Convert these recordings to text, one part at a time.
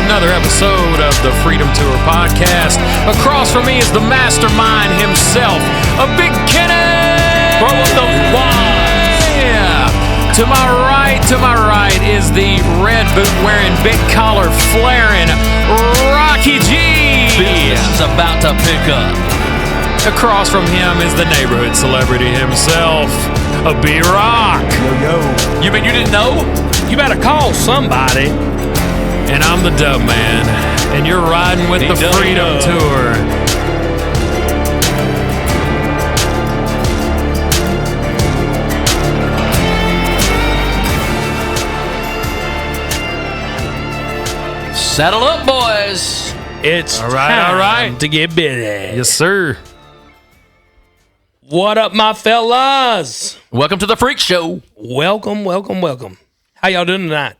another episode of the Freedom Tour podcast. Across from me is the mastermind himself, a big Kenny from the yeah. To my right is the red boot wearing, big collar flaring Rocky G. Business is about to pick up. Across from him is the neighborhood celebrity himself, a B-Rock. Yo. You mean you didn't know? You better call somebody. And I'm the Dub Man, and you're riding with the Freedom Tour. Saddle up, boys. It's All right, time all right. to get busy. Yes, sir. What up, my fellas? Welcome to the Freak Show. Welcome, welcome, welcome. How y'all doing tonight?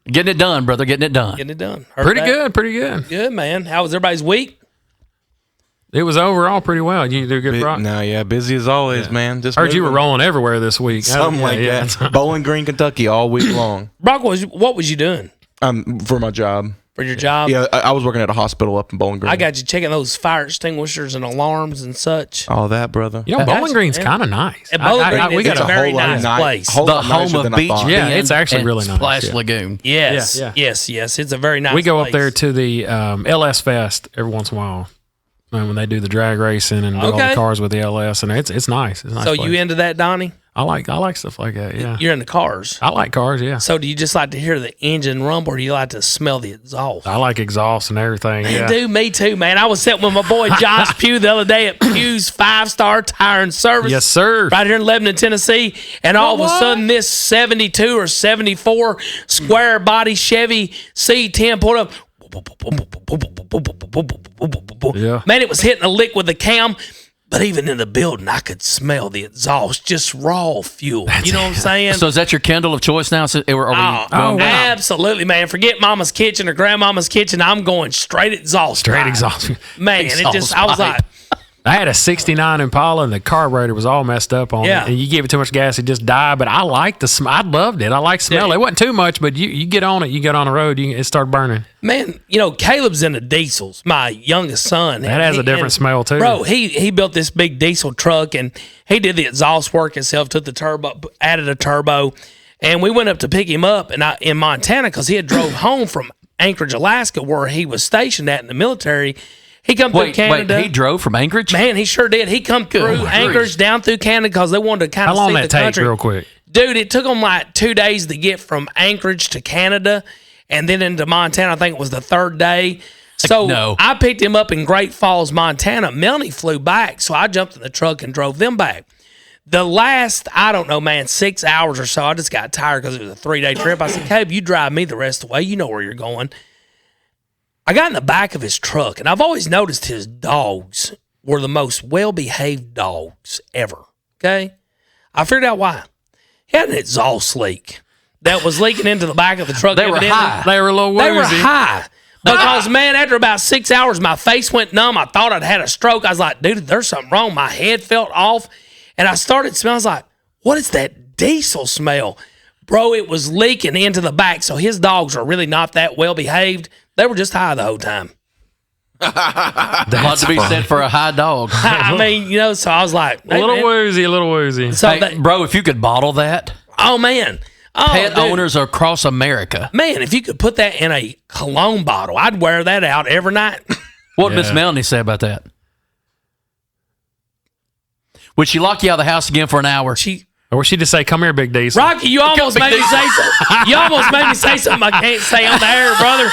Getting it done, brother. Getting it done. Getting it done. Heard Pretty that? good, pretty good. Good, man. How was everybody's week? It was overall pretty well. You did a good, Brock. No, yeah, busy as always, man. Just Heard you were moving. rolling everywhere this week. Something like that. Bowling Green, Kentucky, all week long. Brock, what was you doing For my job. for your job? Yeah, I was working at a hospital up in Bowling Green. I got you checking those fire extinguishers and alarms and such. all that, brother. You know, Bowling That's- Green's yeah. kind of nice. And Bowling Green we is got a a very whole lot nice place. whole The lot home nicer of than I Beach thought. Yeah, Bend it's actually and really nice, Splash yeah. Lagoon. Yes, Yeah. yes. It's a very nice We go place. up there to the LS Fest every once in a while when they do the drag racing and do all the Okay. cars with the LS, and it's nice. It's a nice. So place. you into that, Donnie? I like stuff like that. Yeah, You're into cars. I like cars. Yeah, So do you just like to hear the engine rumble, or do you like to smell the exhaust? I like exhaust and everything. Yeah, Dude, me too, man. I was sitting with my boy Josh Pugh the other day at Pugh's 5-Star Tire and Service. yes, sir. Right here in Lebanon, Tennessee. And all of a sudden, this 72 or 74 square body Chevy C10 pulled up. Yeah. Man, it was hitting a lick with the cam. But even in the building, I could smell the exhaust, just raw fuel. You know what I'm saying? So is that your Kindle of choice now? So, or are we going down? Absolutely, man. Forget mama's kitchen or grandmama's kitchen. I'm going straight exhaust. Straight pipe. exhaust. Man, Exhaust I was pipe. like, I had a '69 Impala, and the carburetor was all messed up on Yeah. it. And you give it too much gas, it just died. But I liked the smell. I loved it. I liked the smell. Yeah. It wasn't too much, but you get on it. You get on the road, it started burning. man, you know, Caleb's into diesels, my youngest son. That has a different smell too. Bro, he built this big diesel truck, and he did the exhaust work himself, took the turbo, added a turbo, and we went up to pick him up in Montana because he had drove home from Anchorage, Alaska, where he was stationed at in the military. He come through Canada. Wait, he drove from Anchorage? Man, he sure did. He come through Anchorage down through Canada because they wanted to kind How of long see that the take, country. real quick? Dude, it took him like 2 days to get from Anchorage to Canada and then into Montana. I think it was the third day. So no. I picked him up in Great Falls, Montana. Melanie flew back, so I jumped in the truck and drove them back. The last, I don't know, man, 6 hours or so, I just got tired because it was a 3-day trip. I said, Caleb, you drive me the rest of the way. You know where you're going. I got in the back of his truck, and I've always noticed his dogs were the most well-behaved dogs ever, okay? I figured out why. He had an exhaust leak that was leaking into the back of the truck. They were evidently. high. They were a little woozy. They were high. Because, man, after about 6 hours, my face went numb. I thought I'd had a stroke. I was like, dude, there's something wrong. My head felt off. And I started smelling. I was like, what is that diesel smell? Bro, it was leaking into the back. So his dogs are really not that well-behaved. They were just high the whole time. A lot to be said for a high dog. I mean, you know, so I was like, A little woozy. So Hey, bro, if you could bottle that, oh, man. Oh, pet dude. owners across America. Man, if you could put that in a cologne bottle, I'd wear that out every night. What did Miss Yeah. Melanie say about that? Would she lock you out of the house again for an hour? Or she just say, "Come here, Big Diesel." Rocky, you almost made me say something. You almost made me say something I can't say on the air, brother.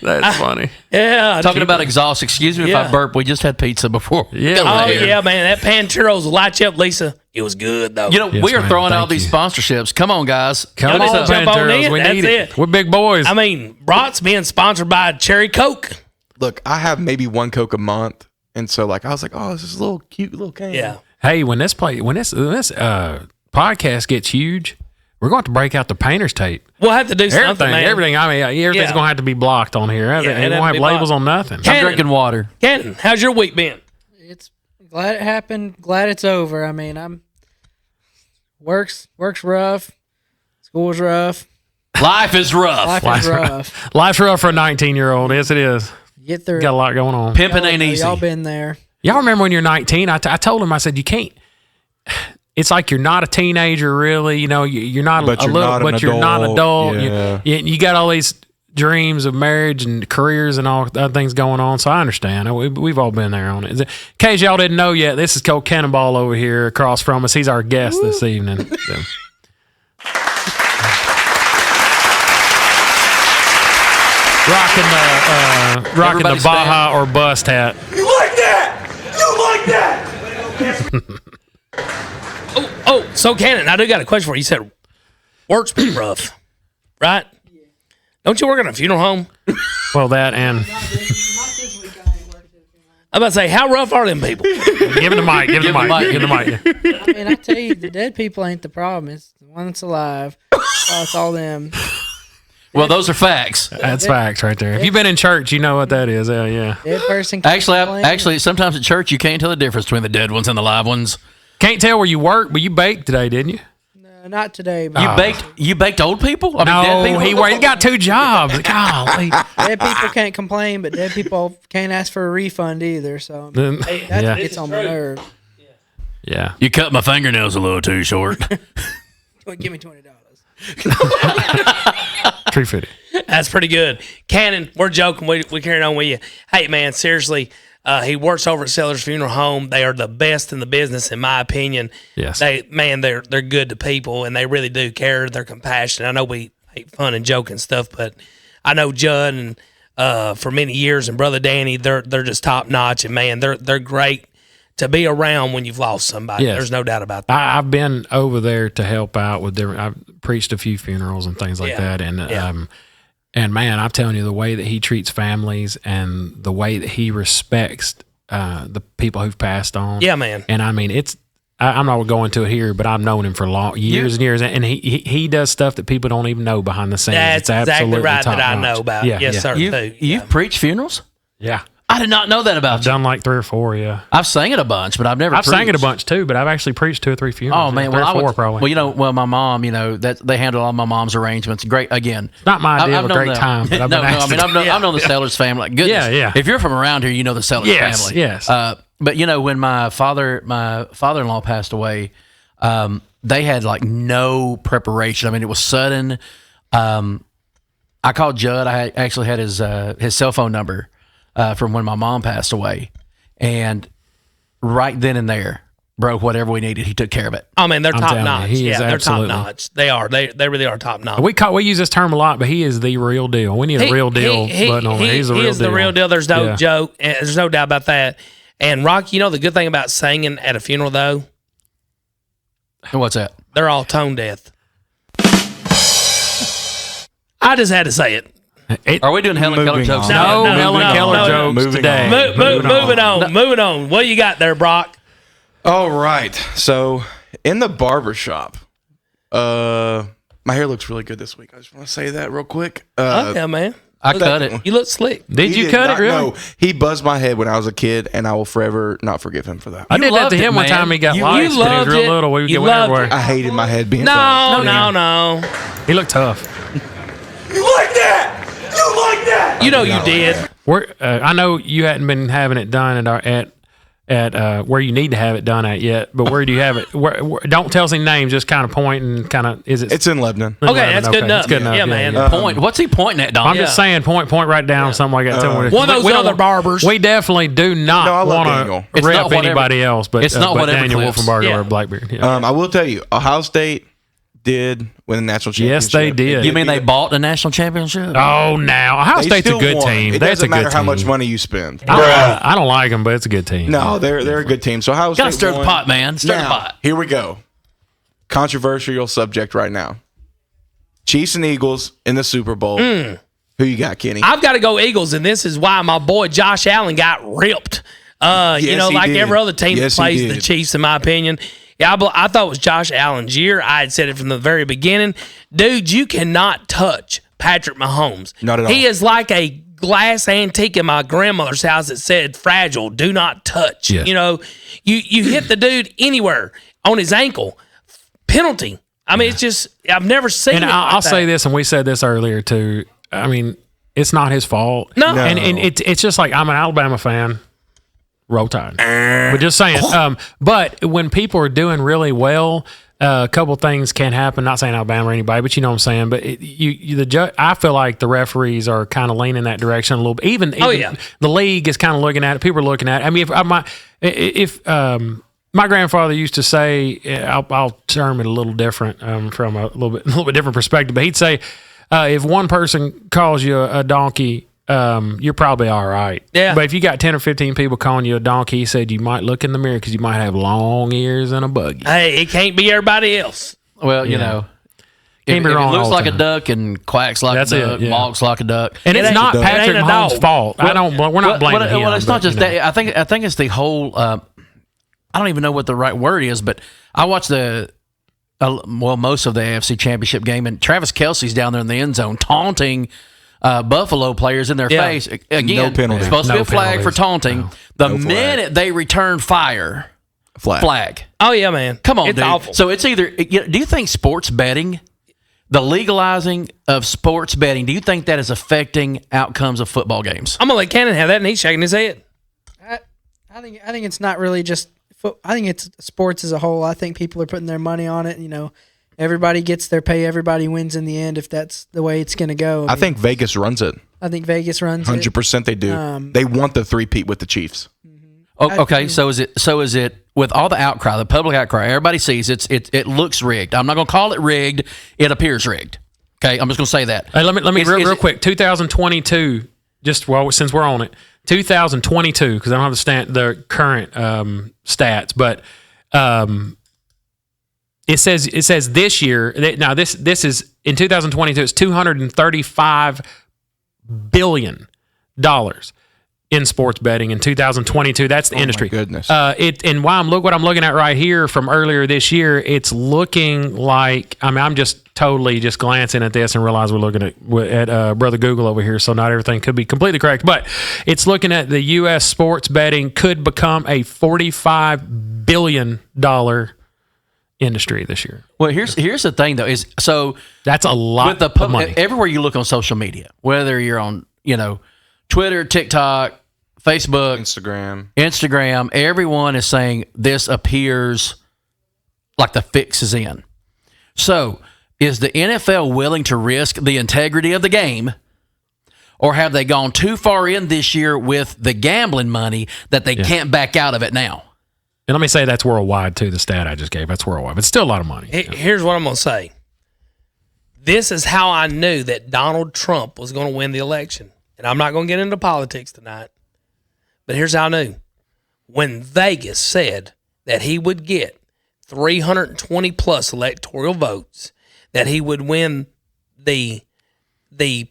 That's funny. Yeah. Talking about exhaust, excuse me if Yeah. I burp. We just had pizza before. Yeah. Got Oh, on here. yeah, man. That pan churros will light you up, Lisa. It was good, though. You know, Yes, we are man. throwing out Thank these you. sponsorships. Come on, guys. Come Y'all on, just jump on Panteros. in. We That's need it. it. We're big boys. I mean, Brock's being sponsored by Cherry Coke. Look, I have maybe one Coke a month. And so, like, I was like, oh, this is a little cute little can. Yeah. Hey, when this podcast gets huge, we're going to break out the painter's tape. We'll have to do something, man. Everything. I mean, everything's Yeah. going to have to be blocked on here. Yeah, It it'd won't have have to be labels blocked. on nothing. I'm Cannon. drinking water. Cannon, how's your week been? It's glad it happened. Glad it's over. I mean, work's rough. School's rough. Life is rough. Life is rough. Life's rough for a 19-year-old. Yes, it is. Get through Got a it. lot going on. Pimping ain't easy. Y'all been there. Y'all remember when you're 19? I told him, I said, you can't. It's like you're not a teenager, really. You know, you're not But a you're little, not but an you're not an adult. adult. Yeah. You got all these dreams of marriage and careers and all other things going on. So I understand. We've all been there on it. In case y'all didn't know yet, this is Coach Cannonball over here across from us. He's our guest this evening. So. Rocking the Baja or bust hat. You like that? You like that? So Cannon, I do got a question for you. You said work's been rough, right? Don't you work in a funeral home? Well, that and I'm about to say, how rough are them people? give him the mic. Give him the mic. Give him the mic. I mean, I tell you, the dead people ain't the problem. It's the one that's alive. It's all them. Well, those are facts. That's facts right there. If you've been in church, you know what that is. Yeah. Dead person. can't complain. Actually, sometimes at church you can't tell the difference between the dead ones and the live ones. Can't tell where you work, but you baked today, didn't you? No, not today. But You baked old people? I mean, No, dead people? he got 2 jobs. Golly. dead people can't complain, but dead people can't ask for a refund either. So Then- that yeah. gets on my nerve. Yeah. You cut my fingernails a little too short. Give me $20. Tree fitty. That's pretty good. Cannon, we're joking. We carrying on with you. Hey, man, seriously, he works over at Sellers Funeral Home. They are the best in the business, in my opinion. Yes. They're good to people, and they really do care. They're compassionate. I know we make fun and joke and stuff, but I know Judd and for many years and Brother Danny, they're just top notch, and man, they're great to be around when you've lost somebody. Yes. There's no doubt about that. I've been over there to help out with different. I've preached a few funerals and things like Yeah. that, and Yeah. and man, I'm telling you, the way that he treats families and the way that he respects the people who've passed on. Yeah, man. And I mean, I'm not going to it here, but I've known him for years and years, and he does stuff that people don't even know behind the scenes. That's It's exactly absolutely right that I top-notch. know about. Yeah, Yes, yeah. sir. too. You've preached funerals? Yeah, I did not know that about you. done like 3 or 4. Yeah, I've sang it a bunch, but I've never I've sang it a preached. bunch too, but I've actually preached 2 or 3 funerals. Oh man, 3 well, or 4 probably. Well, my mom, that they handle all my mom's arrangements. Great, again. Not my idea I've of a known great the- time, but I've no, been no. I asked mean, to- I've known the Sellers family. Like, goodness, Yeah. If you're from around here, you know the Sellers Yes, family. yes. But when my father-in-law passed away, they had like no preparation. I mean, it was sudden. I called Judd. I actually had his cell phone number from when my mom passed away, and right then and there, bro, whatever we needed, he took care of it. Oh man, they're I'm top telling you, notch. he is Yeah, they're top absolutely- notch. They are. They really are top notch. we use this term a lot, but he is the real deal. We need a real deal button on there. He's the he real is deal. the real deal. There's no Yeah. joke. And there's no doubt about that. And Rock, you know the good thing about singing at a funeral though, And what's that? they're all tone deaf. I just had to say it. Are we doing Helen Keller Moving jokes? on. No, No, Helen no, Keller no. jokes Moving today. on. Moving on. What you got there, Brock? All right. So in the barber shop, my hair looks really good this week. I just want to say that real quick. Okay, man. I cut it. You look slick. Did He you cut it not really? know. He buzzed my head when I was a kid, and I will forever not forgive him for that. I did that loved to him it, one man. time. He got You lice when he was loved real it. little. We You went loved everywhere. I hated my head being bald. No. He looked tough. You like that? You like that? You know you did. I know you hadn't been having it done at where you need to have it done at yet, but where do you have it? Don't tell us any names. Just kind of point and kind of. Is it? It's in Lebanon. Okay, that's good enough. That's good enough. Yeah, man. Point. What's he pointing at, Don? I'm just saying, point right down, something like that. Tell me- One of those we don't- other barbers. We definitely do No, I not love want Daniel. to It's not rep whatever- anybody else, but it's not but whatever Daniel clips. Wolfenbarger Yeah. or Blackbeard. Yeah. I will tell you, Ohio State did win the national Yes, championship. they did. You mean they bought the national championship? Oh, now Ohio They State's a still good won. team. It That's doesn't a good matter how team. much money you spend. I don't like them, but it's a good team. No, they're a good team. So Ohio Gotta State stir the won. pot, man. Stir the Now, pot. here we go. Controversial subject right now. Chiefs and Eagles in the Super Bowl. Who you got, Kenny? I've got to go Eagles, and this is why my boy Josh Allen got ripped. Yes, he Like did. every other team Yes, that he plays the did. Chiefs, in my opinion. Yeah, I thought it was Josh Allen's year. I had said it from the very beginning. Dude, you cannot touch Patrick Mahomes. Not at all. He is like a glass antique in my grandmother's house that said fragile, do not touch. Yes. You hit the dude anywhere on his ankle, penalty. I mean, it's just I've never seen. And it I'll like say that. this, and we said this earlier too. I mean, it's not his fault. No. And it's just like I'm an Alabama fan. Roll Tide. But just saying. But when people are doing really well, a couple things can happen. Not saying Alabama or anybody, but you know what I'm saying. But I feel like the referees are kind of leaning that direction a little bit. Even the league is kind of looking at it. People are looking at it. I mean, if my grandfather used to say, I'll term it a little different from a little bit different perspective. But he'd say, if one person calls you a donkey, you're probably all right. Yeah. But if you got 10 or 15 people calling you a donkey, he said you might look in the mirror because you might have long ears and a buggy. Hey, it can't be everybody else. Well, you know, Can't be if wrong it looks all the like a time. duck and quacks like That's a it, duck, yeah. walks like a duck. And It it's ain't not a dog. Patrick It ain't a Mahomes' dog. fault. We're not blaming him. Well, it's not but, just you know. that. I think it's the whole. I don't even know what the right word is, but I watched most of the AFC Championship game, and Travis Kelce's down there in the end zone taunting Buffalo players in their Yeah. face. Again, No penalty. it's supposed to be No a flag for penalties. taunting. No. The No flag. minute they return fire, flag. Oh yeah, man. Come on, it's dude. awful. So it's either. Do you think sports betting, the legalizing of sports betting, do you think that is affecting outcomes of football games? I'm gonna let Cannon have that, and he's shaking his head. I think it's not really just. I think it's sports as a whole. I think people are putting their money on it. You know, everybody gets their pay. Everybody wins in the end if that's the way it's going to go. I think Vegas runs it. I think Vegas runs it. 100% they do. They want the three-peat with the Chiefs. Oh, okay, so is it with all the outcry, the public outcry, everybody sees it looks rigged. I'm not going to call it rigged. It appears rigged. Okay, I'm just going to say that. Hey, let me Is real it- quick. 2022. Just since we're on it, 2022 because I don't have the current stats, but it says this year. Now this is in 2022. It's $235 billion in sports betting in 2022. That's the industry. goodness. And what I'm looking at right here from earlier this year, it's looking like I'm just totally just glancing at this and realize we're looking at Brother Google over here, so not everything could be completely correct. But it's looking at the U.S. sports betting could become a $45 billion industry this year. Well, here's the thing though is so That's a lot with the of public money. everywhere you look on social media, whether you're on Twitter, TikTok, Facebook, Instagram, everyone is saying this appears like the fix is in. So, is the NFL willing to risk the integrity of the game, or have they gone too far in this year with the gambling money that they can't back out of it now? And let me say that's worldwide too. The stat I just gave, that's worldwide. But it's still a lot of money. Here's what I'm gonna say. This is how I knew that Donald Trump was going to win the election. And I'm not going to get into politics tonight, but here's how I knew. When Vegas said that he would get 320 plus electoral votes, that he would win the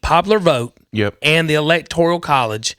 popular vote and the electoral college,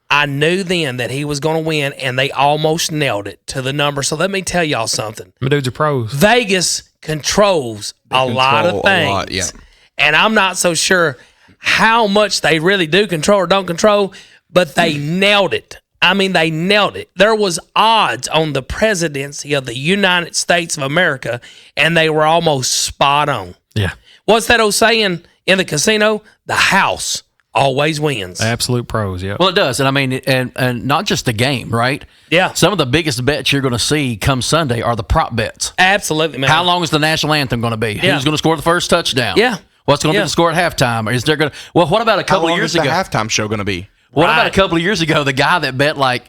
I knew then that he was going to win, and they almost nailed it to the number. So let me tell y'all something. My dudes are pros. Vegas controls a lot of things. And I'm not so sure how much they really do control or don't control, but they nailed it. I mean, they nailed it. There was odds on the presidency of the United States of America, and they were almost spot on. Yeah. What's that old saying in the casino? The house always wins. Absolute pros, yeah. Well, it does, and I mean, and not just the game, right? Yeah. Some of the biggest bets you're going to see come Sunday are the prop bets. Absolutely, man. How long is the national anthem going to be? Yeah. Who's going to score the first touchdown? Yeah. What's going to Yeah. be the score at halftime? Or is there going to? Well, what about a How couple long of years is the ago? halftime show going to be? What about a Right. couple of years ago? The guy that bet like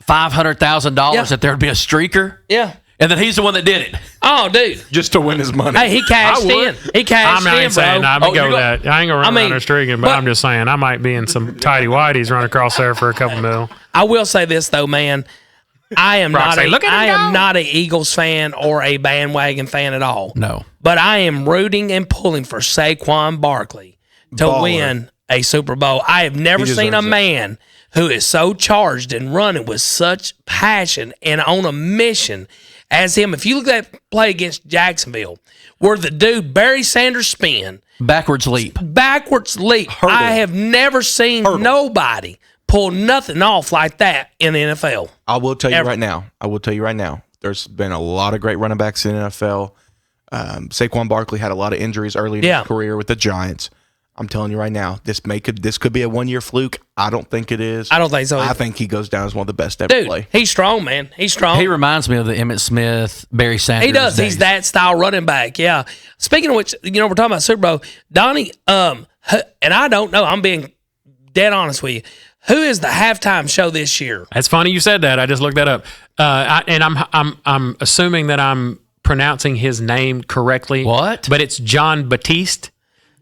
$500,000 Yeah. that there would be a streaker, Yeah. and then he's the one that did it. Oh, dude. Just to win his money. Hey, he cashed in. He cashed I'm in, not saying bro. I'm going to Oh, go you're with that. I ain't going to run I mean, around there streaking, but I'm just saying I might be in some tidy whities running across there for a couple mil. I will say this though, man. I am Brock not. say, "Look at him I am go." not an Eagles fan or a bandwagon fan at all. No. But I am rooting and pulling for Saquon Barkley to Baller. win a Super Bowl. I have never He seen a deserves it. man who is so charged and running with such passion and on a mission as him. If you look at that play against Jacksonville, where the dude Barry Sanders spin, Backwards leap. backwards leap. I have never seen nobody pull nothing off like that in the NFL. I will tell you Ever. right now. There's been a lot of great running backs in the NFL. Saquon Barkley had a lot of injuries early in his career with the Giants. I'm telling you right now, this could be a 1-year fluke. I don't think it is. I don't think so either. I think he goes down as one of the best to ever play. He's strong, man. He's strong. He reminds me of the Emmitt Smith, Barry Sanders. He does. days. He's that style running back. Yeah. Speaking of which, we're talking about Super Bowl. Donnie, and I don't know. I'm being dead honest with you. Who is the halftime show this year? That's funny you said that. I just looked that up. I'm assuming that I'm pronouncing his name correctly. What? But it's John Batiste.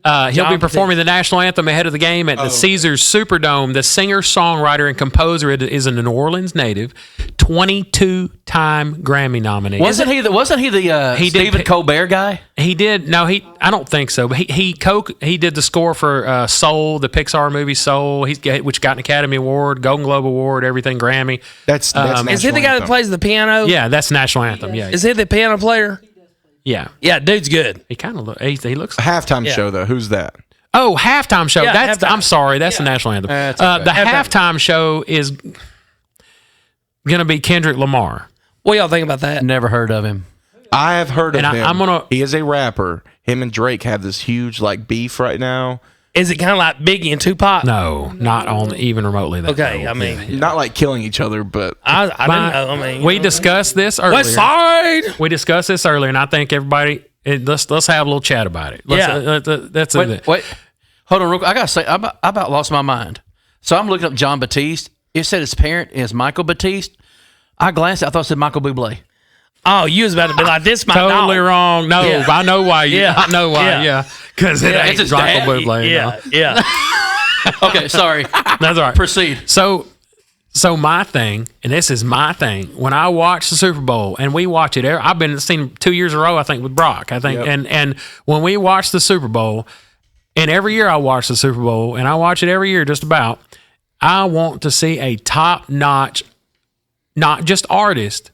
He'll be performing the national anthem ahead of the game at the Caesars Superdome. The singer, songwriter, and composer is a New Orleans native, 22-time Grammy nominee. Wasn't he the Stephen Colbert guy? He did. No, I don't think so. But he did the score for Soul, the Pixar movie Soul, which got an Academy Award, Golden Globe Award, everything Grammy. That's Is he the guy that plays the piano? Yeah, that's national anthem. Yeah, Is he the piano player? yeah. Yeah, dude's good. He kind of he looks. a halftime show though. Who's that? Oh, halftime show. Yeah, That's halftime. I'm sorry. That's the national anthem. okay. The halftime show is gonna be Kendrick Lamar. What y'all think about that? Never heard of him. I have heard of And him. He is a rapper. Him and Drake have this huge beef right now. Is it kind of like Biggie and Tupac? No, not on even remotely that. Okay, low. I mean, Not like killing each other, but I didn't know. I mean, we discussed this earlier. West Side. We discussed this earlier, and I think everybody let's have a little chat about it. That's it. Wait, hold on real quick. I gotta say, I about lost my mind. So I'm looking up John Batiste. It said his parent is Michael Batiste. I glanced. I thought it said Michael Bublé. Oh, you was about to be like, this my Totally dog. wrong. No, Yeah. I know why. I know why. Yeah. Yeah, because it ain't his Michael dad. Bublé. Yeah, no. yeah. Okay, sorry. That's all right. Proceed. So my thing, and this is my thing, when I watch the Super Bowl, and we watch it, I've been seen 2 years in a row, I think, with Brock. I think, and when we watch the Super Bowl, and every year I watch the Super Bowl, and I watch it every year just about, I want to see a top-notch, not just artist,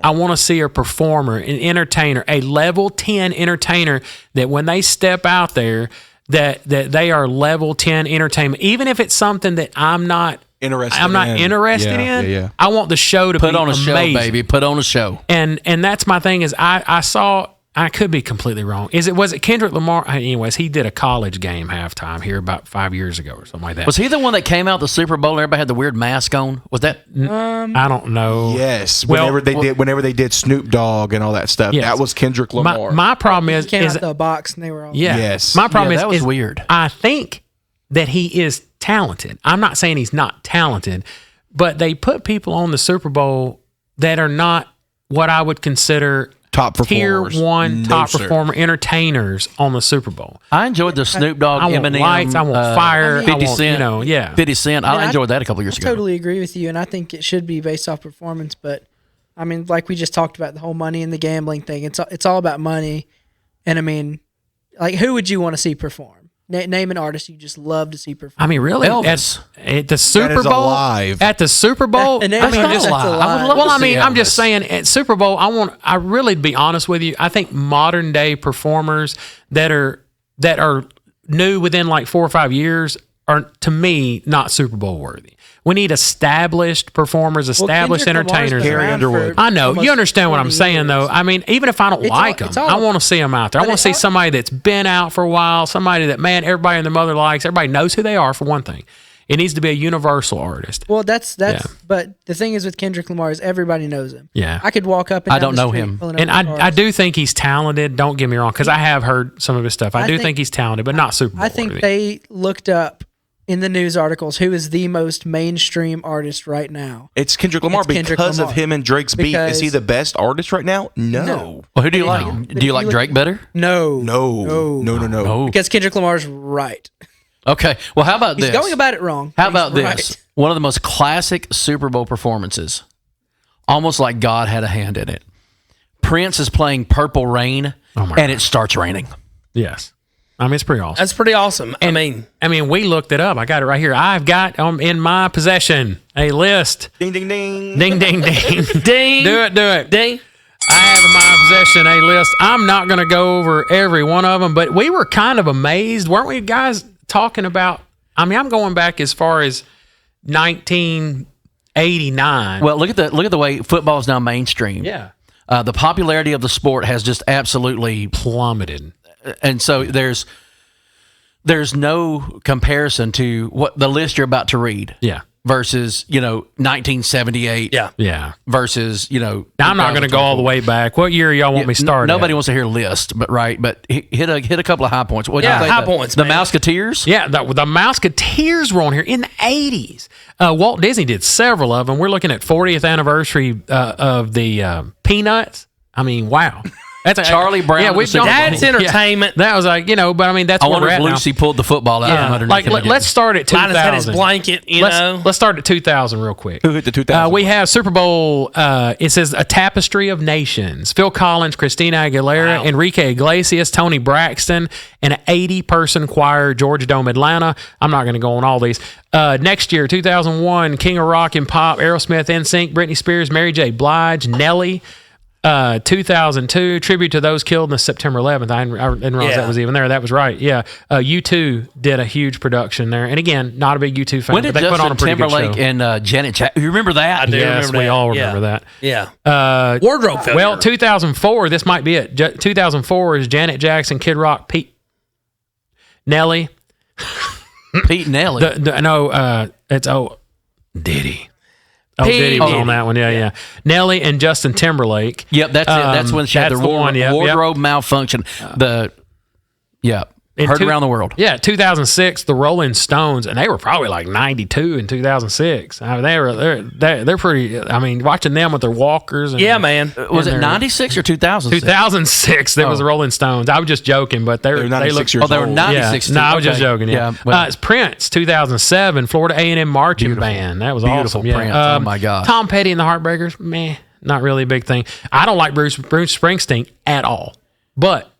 I want to see a performer, an entertainer, a level 10 entertainer that when they step out there, that they are level 10 entertainment, even if it's something that I'm not interested in. Yeah. I want the show to Put be on a show, amazing. baby. Put on a show. And that's my thing is I saw, I could be completely wrong. Was it Kendrick Lamar? Anyways, he did a college game halftime here about 5 years ago or something like that. Was he the one that came out the Super Bowl and everybody had the weird mask on? Was that? I don't know. yes. Well- Whenever they did Snoop Dogg and all that stuff, Yes. that was Kendrick Lamar. My problem He is came out the box and they were all. yeah. Yes. My problem Yeah, is that was is weird. I think that he is talented. I'm not saying he's not talented, but they put people on the Super Bowl that are not what I would consider Top tier performers. one No, top sir. performer entertainers on the Super Bowl. I enjoyed the Snoop Dogg, I want Eminem, lights. I want fire. 50 I want, Cent. 50 Cent. I enjoyed that a couple years I ago. totally agree with you, and I think it should be based off performance. But I mean, like we just talked about the whole money and the gambling thing. It's all about money, and I mean, like who would you want to see perform? Name an artist you just love to see perform. I mean, really, Elvis. at the Super is Bowl, alive. at the Super Bowl. And That's not that's a lie. a I would lie. love Well, to I mean, see I'm just Elvis. saying at Super Bowl, I really, to be honest with you, I think modern day performers that are new within like 4 or 5 years are, to me, not Super Bowl worthy. We need established performers, established Kendrick Lamar's entertainers. been Carrie around Underwood. for I know. You almost understand what I'm 20 saying, though. years. I mean, even if I don't It's like all- them, it's all- I want to see them out there. I but want to it's see all- somebody that's been out for a while, somebody that, man, everybody and their mother likes. Everybody knows who they are, for one thing. It needs to be a universal artist. Well, that's Yeah. but the thing is with Kendrick Lamar is everybody knows him. Yeah. I could walk up and I down don't the know street him. pulling And over I cars. do think he's talented. Don't get me wrong, because I have heard some of his stuff. I do think he's talented, but not Super Bowl I think worthy. they looked up in the news articles who is the most mainstream artist right now. It's Kendrick Lamar It's Kendrick because Lamar. of him and Drake's beef. Is he Because- the best artist right now? No. No. Well, who do you No. like? But Do you if like you look- Drake better? No. No. Oh. Because Kendrick Lamar's right. Okay. Well, how about He's this? going about it wrong. How He's about this? right. One of the most classic Super Bowl performances, almost like God had a hand in it. Prince is playing Purple Rain, and it starts raining. Yes. I mean, it's pretty awesome. That's pretty awesome. I mean, we looked it up. I got it right here. I've got in my possession a list. Ding, ding, ding. Ding, ding, ding. ding. Do it. Ding. I have in my possession a list. I'm not going to go over every one of them, but we were kind of amazed, weren't we, guys, talking about? I mean, I'm going back as far as 1989. Well, look at the way football is now mainstream. Yeah. The popularity of the sport has just absolutely Plummeted. and so there's no comparison to what the list you're about to read. Yeah. Versus 1978. Yeah. Yeah. Versus Now, I'm not going to go all the way back. What year y'all want me started? Nobody wants to hear list, but hit a couple of high points. What high points. The man. Mouseketeers. Yeah, the Mouseketeers were on here in the 80s. Walt Disney did several of them. We're looking at 40th anniversary of the Peanuts. I mean, wow. That's Charlie Brown. Yeah, That's entertainment. That was like, but I mean, that's I where wonder we're if at now. Lucy pulled the football out from underneath. Like, him again. let's start at 2000. Linus had his blanket, Let's start at 2000 real quick. Who hit the 2000? We have Super Bowl. It says A Tapestry of Nations. Phil Collins, Christina Aguilera, Wow. Enrique Iglesias, Tony Braxton, and an 80-person choir, Georgia Dome, Atlanta. I'm not going to go on all these. Next year, 2001, King of Rock and Pop, Aerosmith, NSYNC, Britney Spears, Mary J. Blige, Nelly. 2002, tribute to those killed on September 11th. I didn't realize that was even there. That was right. Yeah. U2 did a huge production there. And again, not a big U2 fan, when did but they put on a Justin pretty Timberlake good show. and Janet Jackson? You remember that? I do Yes, remember we that. all remember that. Yeah. Wardrobe failure. Well, 2004, this might be it. 2004 is Janet Jackson, Kid Rock, Pete, Nelly. Pete and Nelly. It's Diddy. Oh, Diddy was on that one. Yeah. Nelly and Justin Timberlake. Yep, that's it. That's when she had that's the the one, yep, wardrobe malfunction. Heard around the world. Yeah, 2006, the Rolling Stones, and they were probably like 92 in 2006. I mean, they're pretty. I mean, watching them with their walkers. And, Yeah, man. Was it 96 or 2006? 2006. There was the Rolling Stones. I was just joking, but they were 96 look. years Oh, they were old. 96. No, I was just Okay. joking. Yeah, well, it's Prince, 2007, Florida A&M marching band. That was Beautiful awesome. Yeah. Prince. Oh, my gosh. Tom Petty and the Heartbreakers. Meh, not really a big thing. I don't like Bruce Springsteen at all, but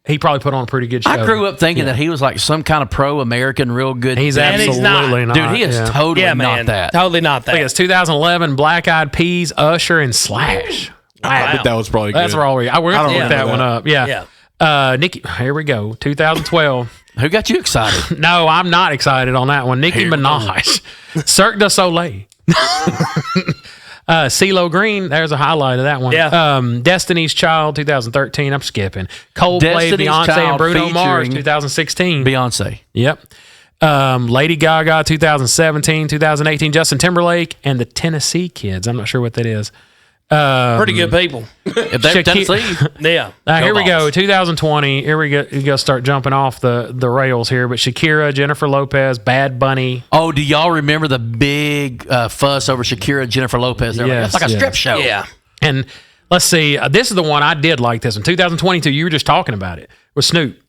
he probably put on a pretty good show. I grew up thinking that he was like some kind of pro-American, real good. He's And he's absolutely not. dude. He is totally Yeah, not man. that. Totally not that. Look, it's 2011, Black Eyed Peas, Usher, and Slash. I bet that was probably good. That's where we're going to don't look that remember one that. up. Yeah. Nikki, here we go. 2012. Who got you excited? No, I'm not excited on that one. Nicki Minaj, Cirque du Soleil. CeeLo Green, there's a highlight of that one. Yeah. Destiny's Child, 2013. I'm skipping. Coldplay, Destiny's Beyonce, Child and Bruno Mars, featuring 2016. Beyonce. Yep. Lady Gaga, 2017, 2018. Justin Timberlake and the Tennessee Kids. I'm not sure what that is. Pretty good people. If they're Tennessee, Yeah. Here we go. Balls. 2020. Here we go. You got to start jumping off the rails here. But Shakira, Jennifer Lopez, Bad Bunny. oh, do y'all remember the big fuss over Shakira and Jennifer Lopez? They're Yes, like, it's like a yes. strip show. Yeah. And let's see. This is the one I did like. This in 2022. You were just talking about it with Snoop.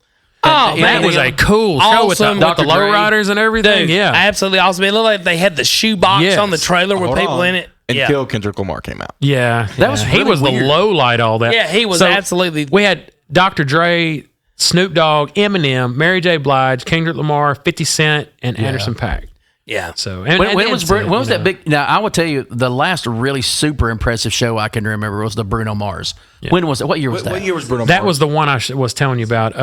Oh, That was a cool show with the Awesome. Dr. Dr. Dre. Lowriders and everything. Dude, Yeah. absolutely awesome. It looked like they had the shoe box Yes. on the trailer with Hold people on. in it. Until Kendrick Lamar came out. Yeah. That was he really was weird. the low light, all that. Yeah, he was absolutely- We had Dr. Dre, Snoop Dogg, Eminem, Mary J. Blige, Kendrick Lamar, 50 Cent, and Anderson .Paak. Yeah. So When was that big? Now I will tell you, the last really super impressive show I can remember was the Bruno Mars. When was it? What year was that? What year was Bruno That Mars? was the one I was telling you about.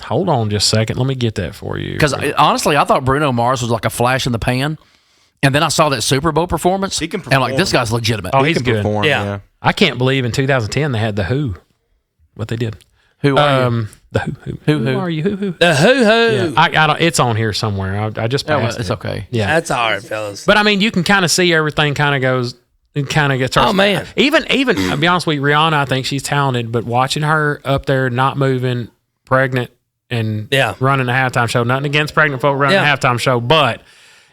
Hold on just a second. Let me get that for you. Because honestly, I thought Bruno Mars was like a flash in the pan, and then I saw that Super Bowl performance. He can and I'm like, perform. this guy's legitimate. Oh, He he's can good. perform, Yeah. I can't believe in 2010 they had the Who. What they did. Who are you? The Who are you? Who? The hoo-hoo. Yeah. I don't. It's on here somewhere. I just Oh, well, passed it's it. okay. Yeah. That's all right, fellas. But I mean, you can kind of see everything kind of goes. It kind of gets. Oh, man. Even I'll be honest with you, Rihanna. I think she's talented, but watching her up there not moving, pregnant, and Yeah. running a halftime show. Nothing against pregnant folk running Yeah. a halftime show, but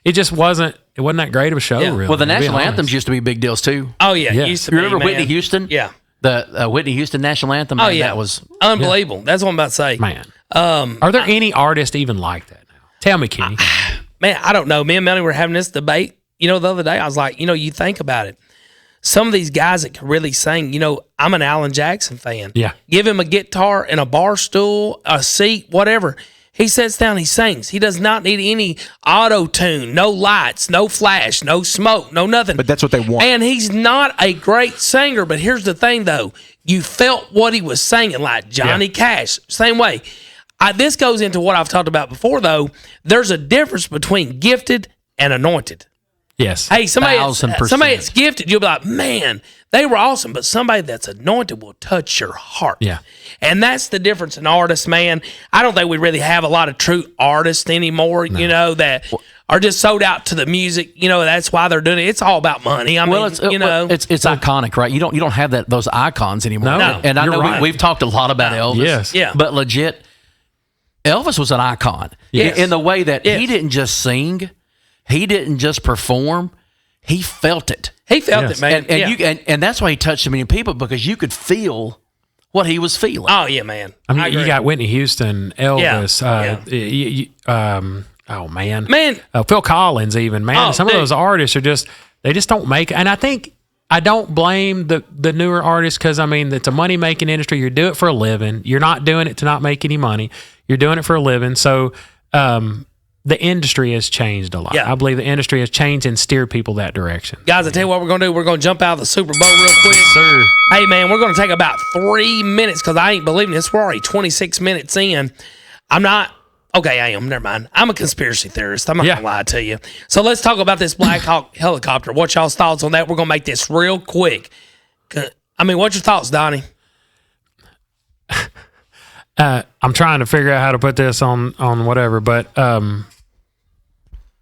it just wasn't. It wasn't that great of a show. Yeah. Really. Well, the to be national honest. anthems used to be big deals too. Oh, yeah. Yeah. It used to You be, remember man. Whitney Houston? Yeah. The Whitney Houston national anthem. Oh, Man, yeah. that was Unbelievable. That's what I'm about to say. Man. Are there any artists even like that now? Tell me, Kenny. Man, I don't know. Me and Melanie were having this debate, the other day. I was like, you think about it. Some of these guys that can really sing, I'm an Alan Jackson fan. Yeah. Give him a guitar and a bar stool, a seat, whatever. He sits down, he sings. He does not need any auto tune, no lights, no flash, no smoke, no nothing. But that's what they want. And he's not a great singer, but here's the thing, though. You felt what he was singing, like Johnny Cash, same way. This goes into what I've talked about before, though. There's a difference between gifted and anointed. Yes. Hey, somebody 1000%. that's gifted, you'll be like, man, they were awesome. But somebody that's anointed will touch your heart. Yeah. And that's the difference in artists, man. I don't think we really have a lot of true artists anymore, that are just sold out to the music. That's why they're doing it. It's all about money. I mean, it's iconic, right? You don't have those icons anymore. No, and I you're know right. we've talked a lot about Elvis. Yes. Yeah. But legit, Elvis was an icon in the way that he didn't just sing, he didn't just perform, he felt it. He felt it, man. And that's why he touched so many people, because you could feel what he was feeling. Oh yeah, man. I mean, agree. you got Whitney Houston, Elvis, Phil Collins, even, man. Some of those artists they just don't make. And I don't blame the newer artists, because I mean, it's a money making industry. You do it for a living. You're not doing it to not make any money. You're doing it for a living. So the industry has changed a lot. Yeah. I believe the industry has changed and steered people that direction. Guys, I tell you what we're going to do. We're going to jump out of the Super Bowl real quick. Sir. Hey, man, we're going to take about 3 minutes, because I ain't believing this. We're already 26 minutes in. I'm not. Okay, I am. Never mind. I'm a conspiracy theorist. I'm not going to lie to you. So let's talk about this Black Hawk helicopter. What y'all's thoughts on that? We're going to make this real quick. I mean, what's your thoughts, Donnie? I'm trying to figure out how to put this on whatever, but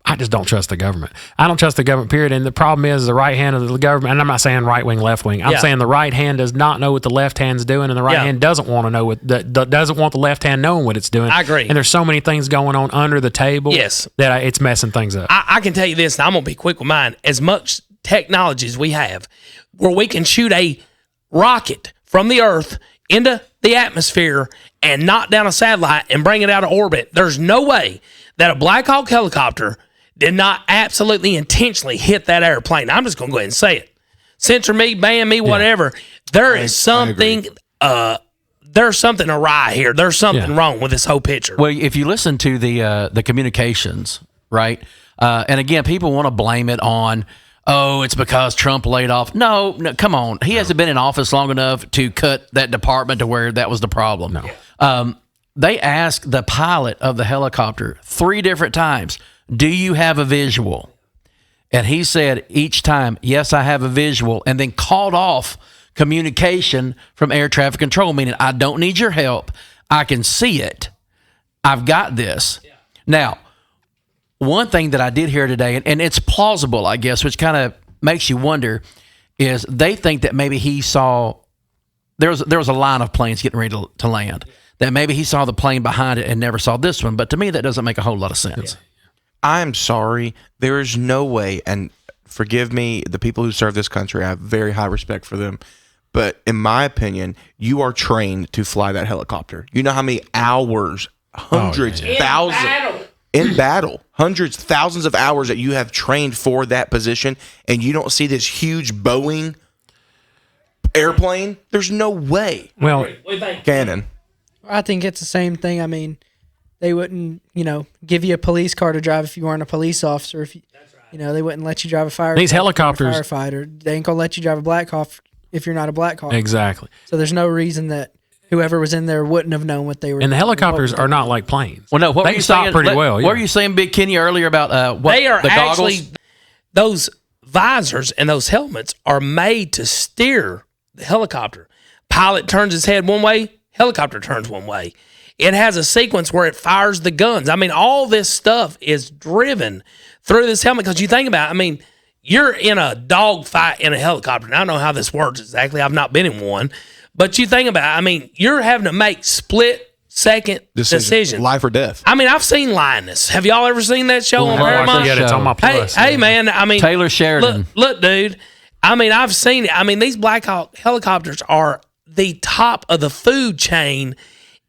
I just don't trust the government. I don't trust the government, period. And the problem is the right hand of the government, and I'm not saying right wing, left wing. I'm saying the right hand does not know what the left hand's doing, and the right hand doesn't want to know doesn't want the left hand knowing what it's doing. I agree. And there's so many things going on under the table that it's messing things up. I can tell you this, and I'm going to be quick with mine. As much technology as we have, where we can shoot a rocket from the Earth into the atmosphere and knock down a satellite and bring it out of orbit, there's no way that a Black Hawk helicopter did not absolutely intentionally hit that airplane. I'm just going to go ahead and say it. Censor me, ban me, whatever. There is something there's something awry here. There's something wrong with this whole picture. Well, if you listen to the communications, right? And again, people want to blame it on, it's because Trump laid off. No, come on. He hasn't been in office long enough to cut that department to where that was the problem. No. They asked the pilot of the helicopter 3 different times, do you have a visual? And he said each time, yes, I have a visual, and then called off communication from air traffic control, meaning I don't need your help. I can see it. I've got this. Yeah. Now, one thing that I did hear today, and it's plausible, I guess, which kind of makes you wonder, is they think that maybe he saw there was a line of planes getting ready to land, that maybe he saw the plane behind it and never saw this one. But to me, that doesn't make a whole lot of sense. Yeah. I'm sorry. There is no way, and forgive me, the people who serve this country, I have very high respect for them. But in my opinion, you are trained to fly that helicopter. You know how many hours, hundreds, thousands in battle, hundreds, thousands of hours that you have trained for that position, and you don't see this huge Boeing airplane? There's no way. Well, Cannon. I think it's the same thing. I mean, they wouldn't, give you a police car to drive if you weren't a police officer. If they wouldn't let you drive a fire. These helicopters, firefighter. They ain't gonna let you drive a Black Hawk if you're not a Black Hawk. Exactly. So there's no reason that whoever was in there wouldn't have known what they were. And the helicopters are not like planes. Well, no, what they were you stop saying, pretty well. What were you saying, Big Kenny, earlier about what they are the actually goggles? Those visors and those helmets are made to steer the helicopter. Pilot turns his head one way, helicopter turns one way. It has a sequence where it fires the guns. I mean, all this stuff is driven through this helmet, because you think about it, I mean, you're in a dogfight in a helicopter. Now, I don't know how this works exactly. I've not been in one. But you think about it, I mean, you're having to make split-second decisions. Life or death. I mean, I've seen Linus. Have y'all ever seen that show on Paramount? Yeah, it's on my plus. Hey, man, I mean, Taylor Sheridan. Look, dude. I mean, I've seen it. I mean, these Black Hawk helicopters are the top of the food chain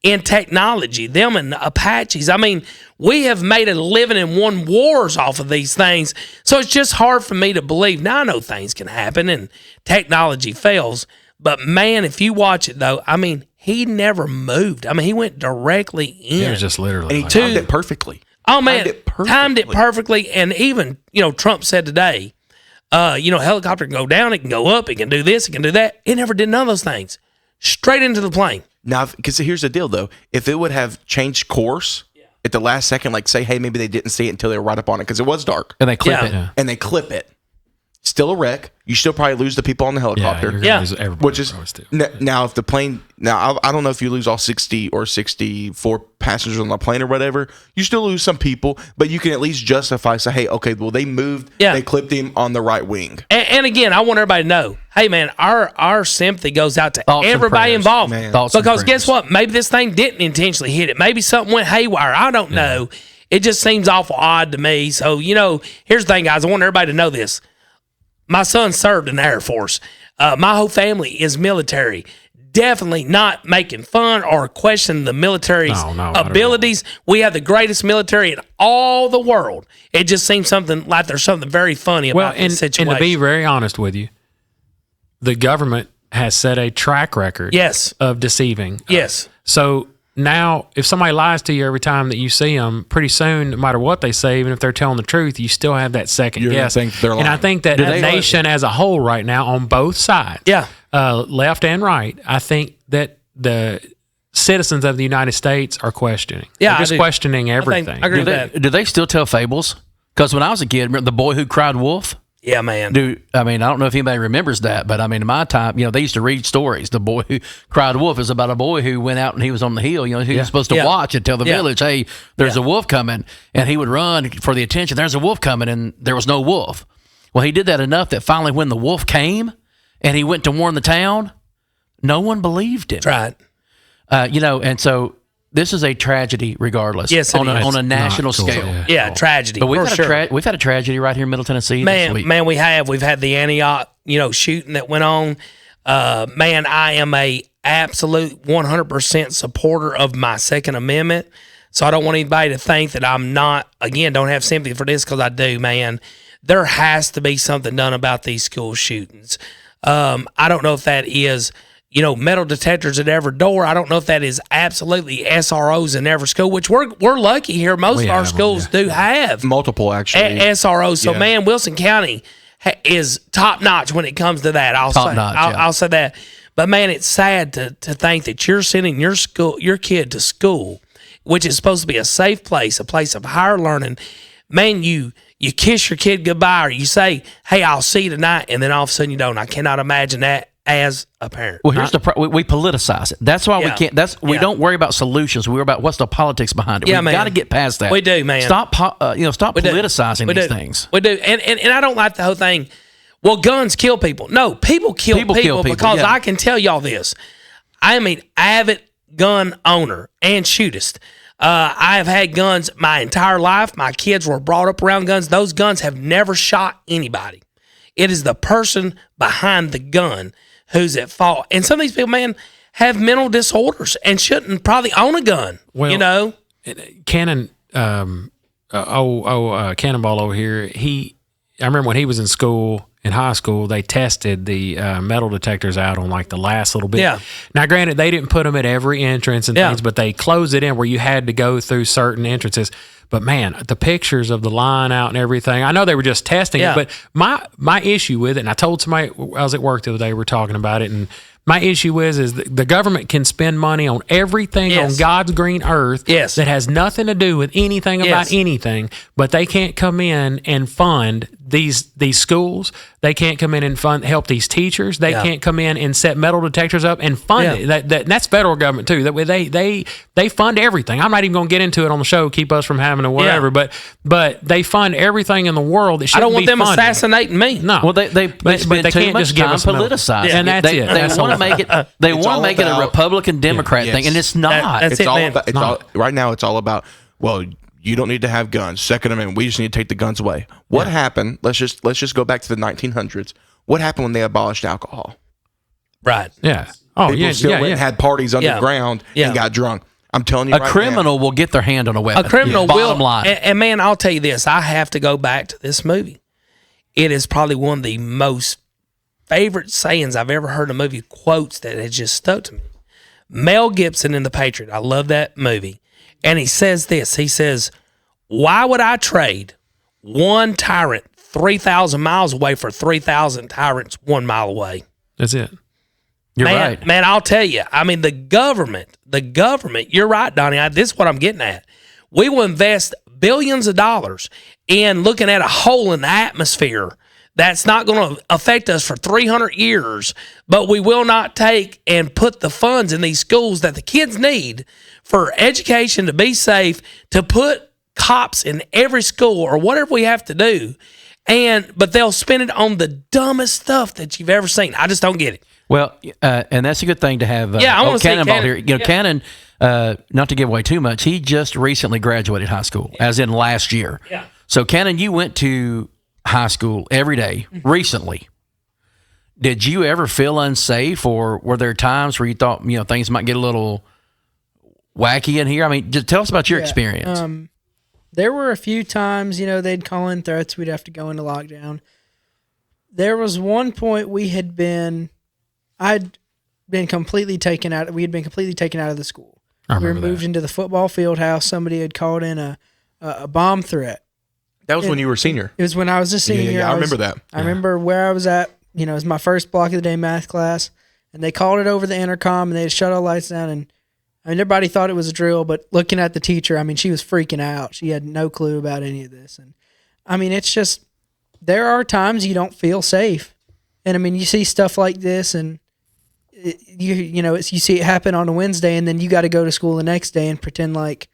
in technology, them and Apaches. I mean, we have made a living and won wars off of these things. So it's just hard for me to believe. Now, I know things can happen and technology fails. But, man, if you watch it, though, I mean, he never moved. I mean, he went directly in. It was just literally. And he timed it perfectly. Oh, man, timed it perfectly. And even, Trump said today, helicopter can go down, it can go up, it can do this, it can do that. It never did none of those things. Straight into the plane. Now, because here's the deal, though. If it would have changed course, at the last second, like say, hey, maybe they didn't see it until they were right up on it because it was dark, And they clip it. Yeah. and they clip it. Still a wreck. You still probably lose the people on the helicopter. you're gonna lose everybody Which is always do. now if the plane I don't know if you lose all 60 or 64 passengers on the plane or whatever, you still lose some people, but you can at least justify, say, hey, okay, well they moved, they clipped him on the right wing. And again, I want everybody to know, hey man, our sympathy goes out to Thoughts and everybody prayers, involved. man. Thoughts and Because prayers. guess what? Maybe this thing didn't intentionally hit it. Maybe something went haywire. I don't know. It just seems awful odd to me. So, here's the thing, guys. I want everybody to know this. My son served in the Air Force. My whole family is military. Definitely not making fun or questioning the military's No, not at all. abilities. We have the greatest military in all the world. It just seems something like there's something very funny about this situation. And to be very honest with you, the government has set a track record Yes. of deceiving. Yes. So now, if somebody lies to you every time that you see them, pretty soon, no matter what they say, even if they're telling the truth, you still have that second You're gonna guess. think they're And I lying. think that the nation as a whole right now, on both sides, Yeah. left and right, I think that the citizens of the United States are questioning. Yeah, They're I just do. questioning everything. I agree with that. Do they still tell fables? Because when I was a kid, remember the boy who cried wolf? Yeah, man. Dude, I mean, I don't know if anybody remembers that, but I mean, in my time, they used to read stories. The boy who cried wolf is about a boy who went out and he was on the hill. He was supposed to Yeah. watch and tell the Yeah. village, hey, there's a wolf coming. And he would run for the attention. There's a wolf coming, and there was no wolf. Well, he did that enough that finally when the wolf came and he went to warn the town, no one believed him. That's right. And so this is a tragedy regardless. Yes, it on is. a national cool. scale. Yeah, tragedy. But we've for had, sure. we've had a tragedy right here in Middle Tennessee this week. Man, we have. We've had the Antioch, shooting that went on. Man, I am a absolute 100% supporter of my Second Amendment. So I don't want anybody to think that I'm not, again, don't have sympathy for this, because I do, man. There has to be something done about these school shootings. I don't know if that is, metal detectors at every door. I don't know if that is absolutely SROs in every school, which we're lucky here. Most of our have them, schools do have Multiple actually. SROs. So, Yeah. man, Wilson County is top notch when it comes to that. I'll say that. But man, it's sad to think that you're sending your kid to school, which is supposed to be a safe place, a place of higher learning. Man, you kiss your kid goodbye, or you say, "Hey, I'll see you tonight," and then all of a sudden you don't. I cannot imagine that as a parent. Well, here's we politicize it. That's why we Yeah. can't. We don't worry about solutions. We worry about what's the politics behind it. Yeah, We've man. got to get past that. We do, man. Stop, stop We do. politicizing We these do. things. We do. And I don't like the whole thing. Well, guns kill people. No, people kill people because yeah. I can tell y'all this. I am an avid gun owner and shootist. I have had guns my entire life. My kids were brought up around guns. Those guns have never shot anybody. It is the person behind the gun who's at fault. And some of these people, man, have mental disorders and shouldn't probably own a gun. Well, Cannonball over here. I remember when he was in school, in high school, they tested the metal detectors out on like the last little bit. Yeah. Now, granted, they didn't put them at every entrance and things, but they closed it in where you had to go through certain entrances. But man, the pictures of the line out and everything, I know they were just testing it, but my issue with it, and I told somebody, I was at work the other day, we were talking about it, and my issue is the government can spend money on everything on God's green earth that has nothing to do with anything about anything, but they can't come in and fund these schools. They can't come in and help these teachers. They can't come in and set metal detectors up and fund it. That's federal government too. That way they fund everything. I'm not even going to get into it on the show, keep us from having to whatever, but they fund everything in the world that I don't shouldn't want be them funded. assassinating me. No. Well, they But spend they too can't much just give time us metal. politicizing. And that's it. They That's want to all. make it. They It's want to all make it a about- Republican Democrat Yes. thing, and it's not. That's It's it, all man. about, right now it's all about, well, you don't need to have guns. Second Amendment, we just need to take the guns away. What happened? Let's just go back to the 1900s. What happened when they abolished alcohol? Right. Yeah. Oh, People still went and had parties underground and got drunk. I'm telling you, A criminal will get their hand on a weapon. A criminal will. Bottom line. And man, I'll tell you this. I have to go back to this movie. It is probably one of the most favorite sayings I've ever heard in a movie, quotes that has just stuck to me. Mel Gibson in The Patriot. I love that movie. And he says this. He says, "Why would I trade one tyrant 3,000 miles away for 3,000 tyrants 1 mile away?" That's it. You're man, right. Man, I'll tell you. I mean, the government, you're right, Donnie. This is what I'm getting at. We will invest billions of dollars in looking at a hole in the atmosphere that's not going to affect us for 300 years, but we will not take and put the funds in these schools that the kids need for education, to be safe, to put cops in every school or whatever we have to do. But they'll spend it on the dumbest stuff that you've ever seen. I just don't get it. Well, and that's a good thing to have. I want to see Cannonball Cannon. here. Cannon, not to give away too much, he just recently graduated high school, as in last year. Yeah. So, Cannon, you went to high school every day recently. Did you ever feel unsafe, or were there times where you thought, things might get a little wacky in here? I mean, just tell us about your experience. There were a few times, they'd call in threats. We'd have to go into lockdown. There was one point I'd been completely taken out. We had been completely taken out of the school. We were moved into the football field house. Somebody had called in a bomb threat. That was when you were a senior. It was when I was a senior. Yeah, I remember that. I remember where I was at. It was my first block of the day math class, and they called it over the intercom, and they had shut all the lights down. And everybody thought it was a drill, but looking at the teacher, she was freaking out. She had no clue about any of this. And it's just, there are times you don't feel safe, and you see stuff like this, and you see it happen on a Wednesday, and then you got to go to school the next day and pretend like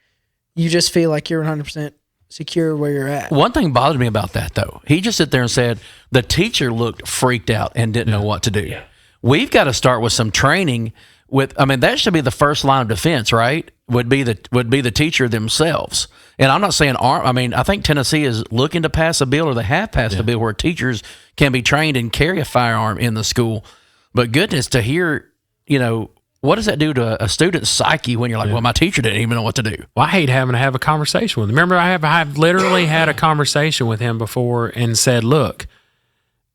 you just feel like you're 100% secure where you're at. One thing bothered me about that, though. He just sit there and said the teacher looked freaked out and didn't know what to do. Yeah. We've got to start with some training. That should be the first line of defense, right? Would be the teacher themselves. And I'm not saying I think Tennessee is looking to pass a bill, or they have passed a bill where teachers can be trained and carry a firearm in the school. But goodness, to hear, what does that do to a student's psyche when you're like, well, my teacher didn't even know what to do? Well, I hate having to have a conversation with him. Remember, I've literally had a conversation with him before and said, look,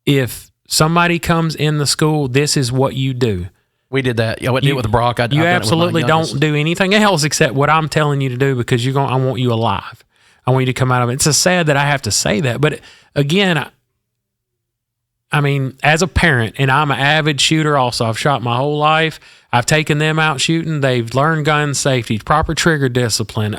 if somebody comes in the school, this is what you do. We did that. I did it with Brock. You absolutely don't do anything else except what I'm telling you to do, because I want you alive. I want you to come out of it. It's so sad that I have to say that. But again, as a parent, and I'm an avid shooter also, I've shot my whole life. I've taken them out shooting. They've learned gun safety, proper trigger discipline,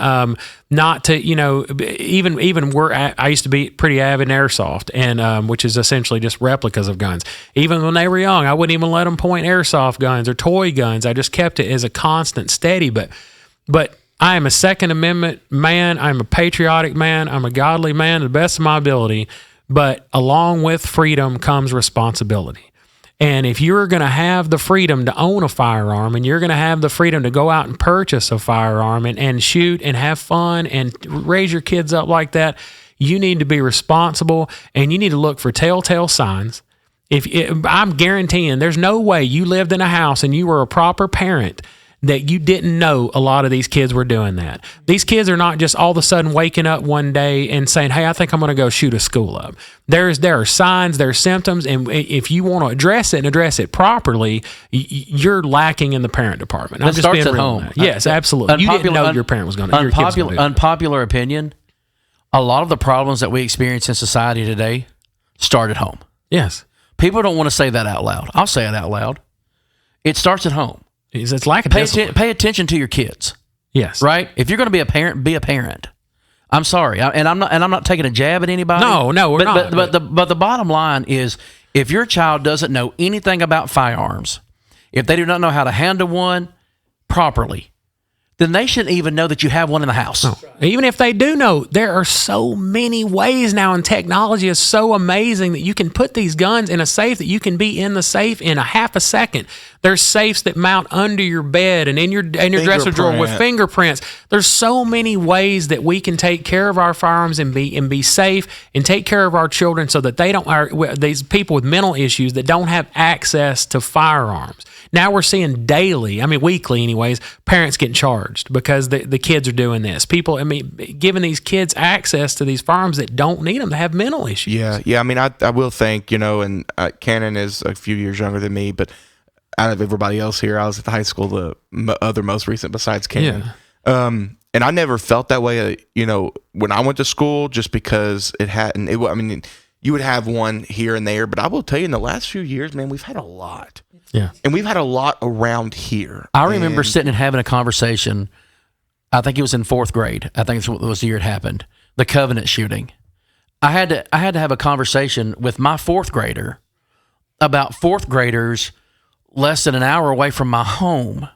not to, I used to be pretty avid in airsoft, and which is essentially just replicas of guns. Even when they were young, I wouldn't even let them point airsoft guns or toy guns. I just kept it as a constant steady. But I am a Second Amendment man. I'm a patriotic man. I'm a godly man to the best of my ability. But along with freedom comes responsibility. And if you're going to have the freedom to own a firearm, and you're going to have the freedom to go out and purchase a firearm and shoot and have fun and raise your kids up like that, you need to be responsible, and you need to look for telltale signs. I'm guaranteeing there's no way you lived in a house and you were a proper parent that you didn't know a lot of these kids were doing that. These kids are not just all of a sudden waking up one day and saying, hey, I think I'm going to go shoot a school up. There are signs, there are symptoms, and if you want to address it and address it properly, you're lacking in the parent department. It starts at home. Yes, absolutely. You didn't know your parent was going to do that. Unpopular opinion, a lot of the problems that we experience in society today start at home. Yes. People don't want to say that out loud. I'll say it out loud. It starts at home. It's lack of discipline. Pay attention to your kids. Yes. Right? If you're going to be a parent, be a parent. I'm sorry. I'm not taking a jab at anybody. No, we're not. But the bottom line is, if your child doesn't know anything about firearms, if they do not know how to handle one properly, then they shouldn't even know that you have one in the house. No. Even if they do know, there are so many ways now, and technology is so amazing that you can put these guns in a safe that you can be in the safe in a half a second. There's safes that mount under your bed and in your dresser drawer with fingerprints. There's so many ways that we can take care of our firearms and be safe and take care of our children, so that they don't these people with mental issues that don't have access to firearms. Now we're seeing daily, weekly anyways, parents getting charged because the kids are doing this. People, giving these kids access to these firearms that don't need them to have mental issues. Yeah. I will think, and Cannon is a few years younger than me, but out of everybody else here, I was at the high school, the other most recent besides Cannon. Yeah. And I never felt that way, when I went to school, just because it hadn't, you would have one here and there, but I will tell you, in the last few years, man, we've had a lot. Yeah. And we've had a lot around here. I remember sitting and having a conversation I think it was in 4th grade. I think it was the year it happened. The Covenant shooting. I had to have a conversation with my 4th grader about 4th graders less than an hour away from my home.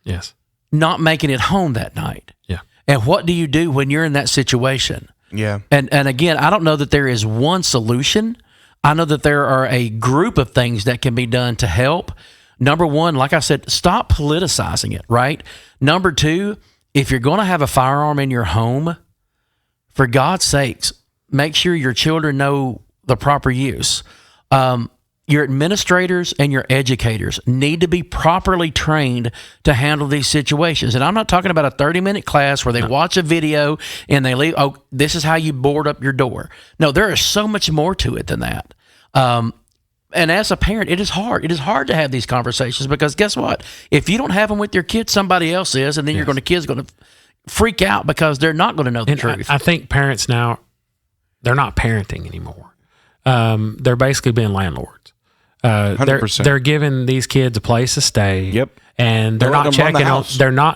Yes. Not making it home that night. Yeah. And what do you do when you're in that situation? Yeah. And again, I don't know that there is one solution. I know that there are a group of things that can be done to help. Number one, like I said, stop politicizing it, right? Number two, if you're going to have a firearm in your home, for God's sakes, make sure your children know the proper use. Your administrators and your educators need to be properly trained to handle these situations. And I'm not talking about a 30-minute class where they watch a video and they leave, oh, this is how you board up your door. No, there is so much more to it than that. And as a parent, it is hard. It is hard to have these conversations because guess what? If you don't have them with your kids, somebody else is, and then kids going to freak out because they're not going to know the truth. I think parents now, they're not parenting anymore. They're basically being landlords. 100%. They're giving these kids a place to stay. Yep. And they're not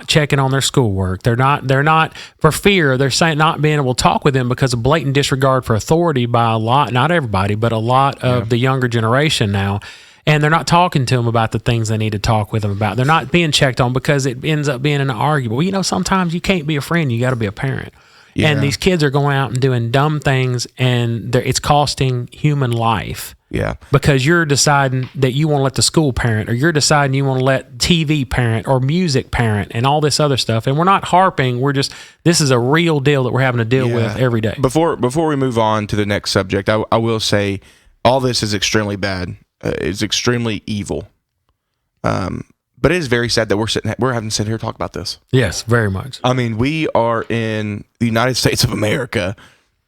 checking on their schoolwork. They're not for fear. They're saying not being able to talk with them because of blatant disregard for authority by a lot, not everybody, but a lot of the younger generation now. And they're not talking to them about the things they need to talk with them about. They're not being checked on because it ends up being an argument. Well, you know, sometimes you can't be a friend. You got to be a parent. Yeah. And these kids are going out and doing dumb things, and it's costing human life. Yeah. Because you're deciding that you want to let the school parent, or you're deciding you want to let TV parent or music parent and all this other stuff. And we're not harping. This is a real deal that we're having to deal with every day. Before we move on to the next subject, I will say all this is extremely bad. It's extremely evil. But it is very sad that we're having to sit here and talk about this. Yes, very much. I mean, we are in the United States of America,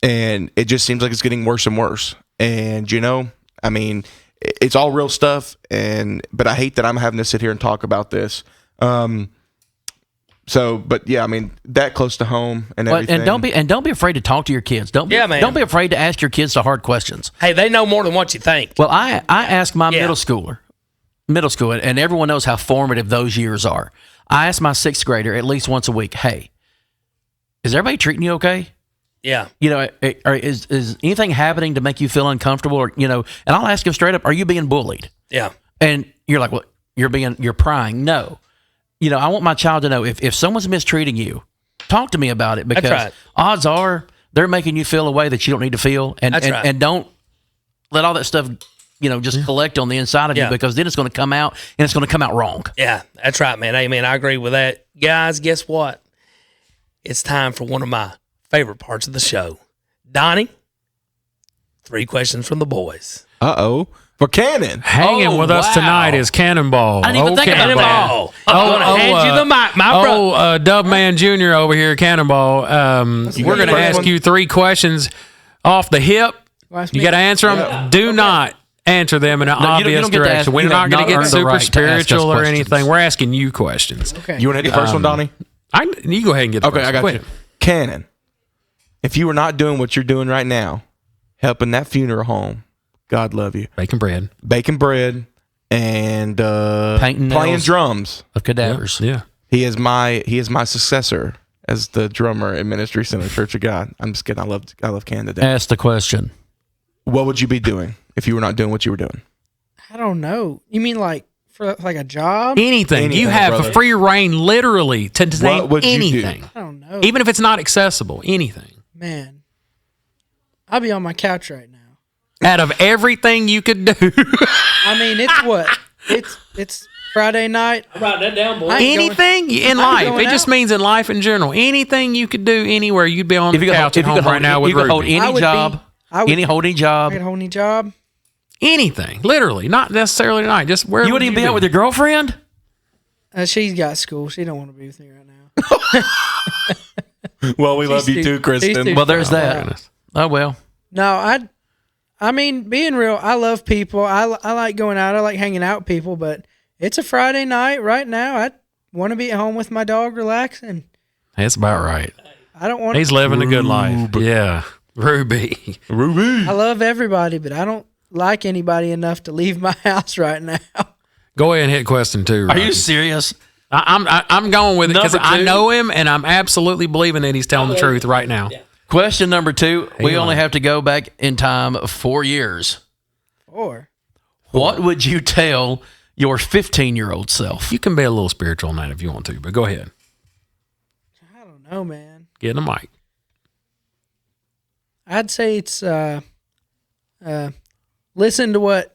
and it just seems like it's getting worse and worse. And, you know, I mean, it's all real stuff, but I hate that I'm having to sit here and talk about this. But yeah, I mean, that close to home and everything. And don't be afraid to talk to your kids. Don't be afraid to ask your kids the hard questions. Hey, they know more than what you think. Well, I asked my middle school, and everyone knows how formative those years are. I asked my 6th grader at least once a week, hey, is everybody treating you okay? Yeah. You know, is anything happening to make you feel uncomfortable? Or, you know, and I'll ask him straight up, are you being bullied? Yeah. And you're like, well, you're prying. No. You know, I want my child to know if someone's mistreating you, talk to me about it, because odds are they're making you feel a way that you don't need to feel. And don't let all that stuff, you know, just collect on the inside of you, because then it's going to come out, and it's going to come out wrong. Yeah, that's right, man. Amen. I agree with that. Guys, guess what? It's time for one of my favorite parts of the show. Donnie, 3 questions from the boys. Uh-oh. For Cannon. Hanging with us tonight is Cannonball. I didn't even think about Cannonball. I'm going to hand you the mic, my brother. Dubman Jr. over here, Cannonball. We're going to ask you 3 questions off the hip. You got to answer them. Yeah. Do not answer them in an obvious direction. We're not going to get super spiritual or anything. We're asking you questions. Okay. You want to hit the first one, Donnie? You go ahead and get the first one. I got you. Cannon, if you were not doing what you're doing right now, helping that funeral home, God love you. Baking bread, and playing drums of cadavers. Yeah. He is my successor as the drummer at Ministry Center Church of God. I'm just kidding. I love Canada. Ask the question. What would you be doing if you were not doing what you were doing? I don't know. You mean like for like a job? Anything. You have a free reign, literally, to name anything. I don't know. Even if it's not accessible, anything. Man, I'll be on my couch right now. Out of everything you could do. I mean, it's what? It's Friday night. Write that down, boy. Anything in life. It just means in life in general. Anything you could do anywhere, you'd be on the couch at home right now with Ruby. Hold any job. I could hold any job. Anything. Literally. Not necessarily tonight. Just where you wouldn't even be out with your girlfriend? She's got school. She don't want to be with me right now. Well, we love you too, Kristen. Well, there's that. Oh, well. No, I mean, being real, I love people. I like going out. I like hanging out with people, but it's a Friday night right now. I want to be at home with my dog relaxing. That's about right. I don't want. He's living a good life. Yeah. Ruby. I love everybody, but I don't like anybody enough to leave my house right now. Go ahead and hit question 2. Rocky. Are you serious? I'm going with it because Number I two. know him and I'm absolutely believing that he's telling the truth right now. Question number 2. We only lying. have to go back in time 4 years. Or What would you tell your 15-year-old self? You can be a little spiritual on that if you want to, but go ahead. I don't know, man. Get in the mic. I'd say it's listen to what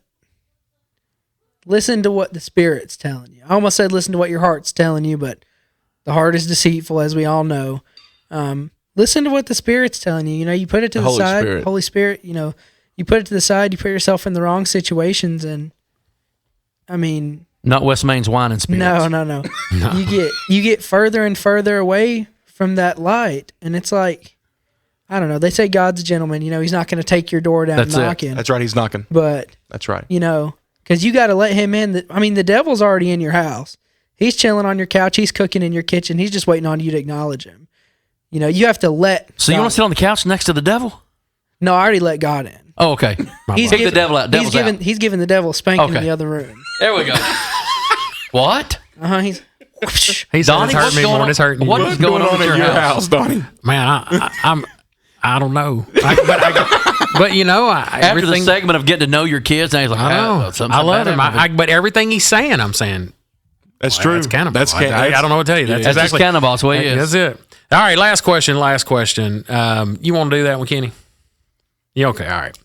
the Spirit's telling you. I almost said listen to what your heart's telling you, but the heart is deceitful, as we all know. Listen to what the Spirit's telling you. You know, you put it to the Holy side. Spirit. Holy Spirit, you know, you put it to the side, you put yourself in the wrong situations, and I mean, Not West Main's wine and spirits. no. You get further and further away from that light, and it's like, I don't know. They say God's a gentleman. You know, he's not going to take your door down That's it. knocking. That's right. He's knocking. But That's right. you know, because you got to let him in. I mean, the devil's already in your house. He's chilling on your couch. He's cooking in your kitchen. He's just waiting on you to acknowledge him. You know, you have to let. So you God- want to sit on the couch next to the devil? No, I already let God in. Oh, okay. He's Kick given- the devil out. Devil's out. He's giving the devil a spanking Okay. in the other room. There we go. What? He's. He said Donnie, it's hurting what's me going more on? than it's hurting you. What is going on at your house? Donnie? Man, I don't know. But you know, After the everything. segment of getting to know your kids, now he's like, I know. I love him. But everything he's saying, I'm saying. That's true. That's Cannonball. That's I don't know what to tell you. That's That's exactly. just Cannonball. That's the way he is. That's it. All right, last question. You want to do that one, Kenny? Yeah, okay, all right.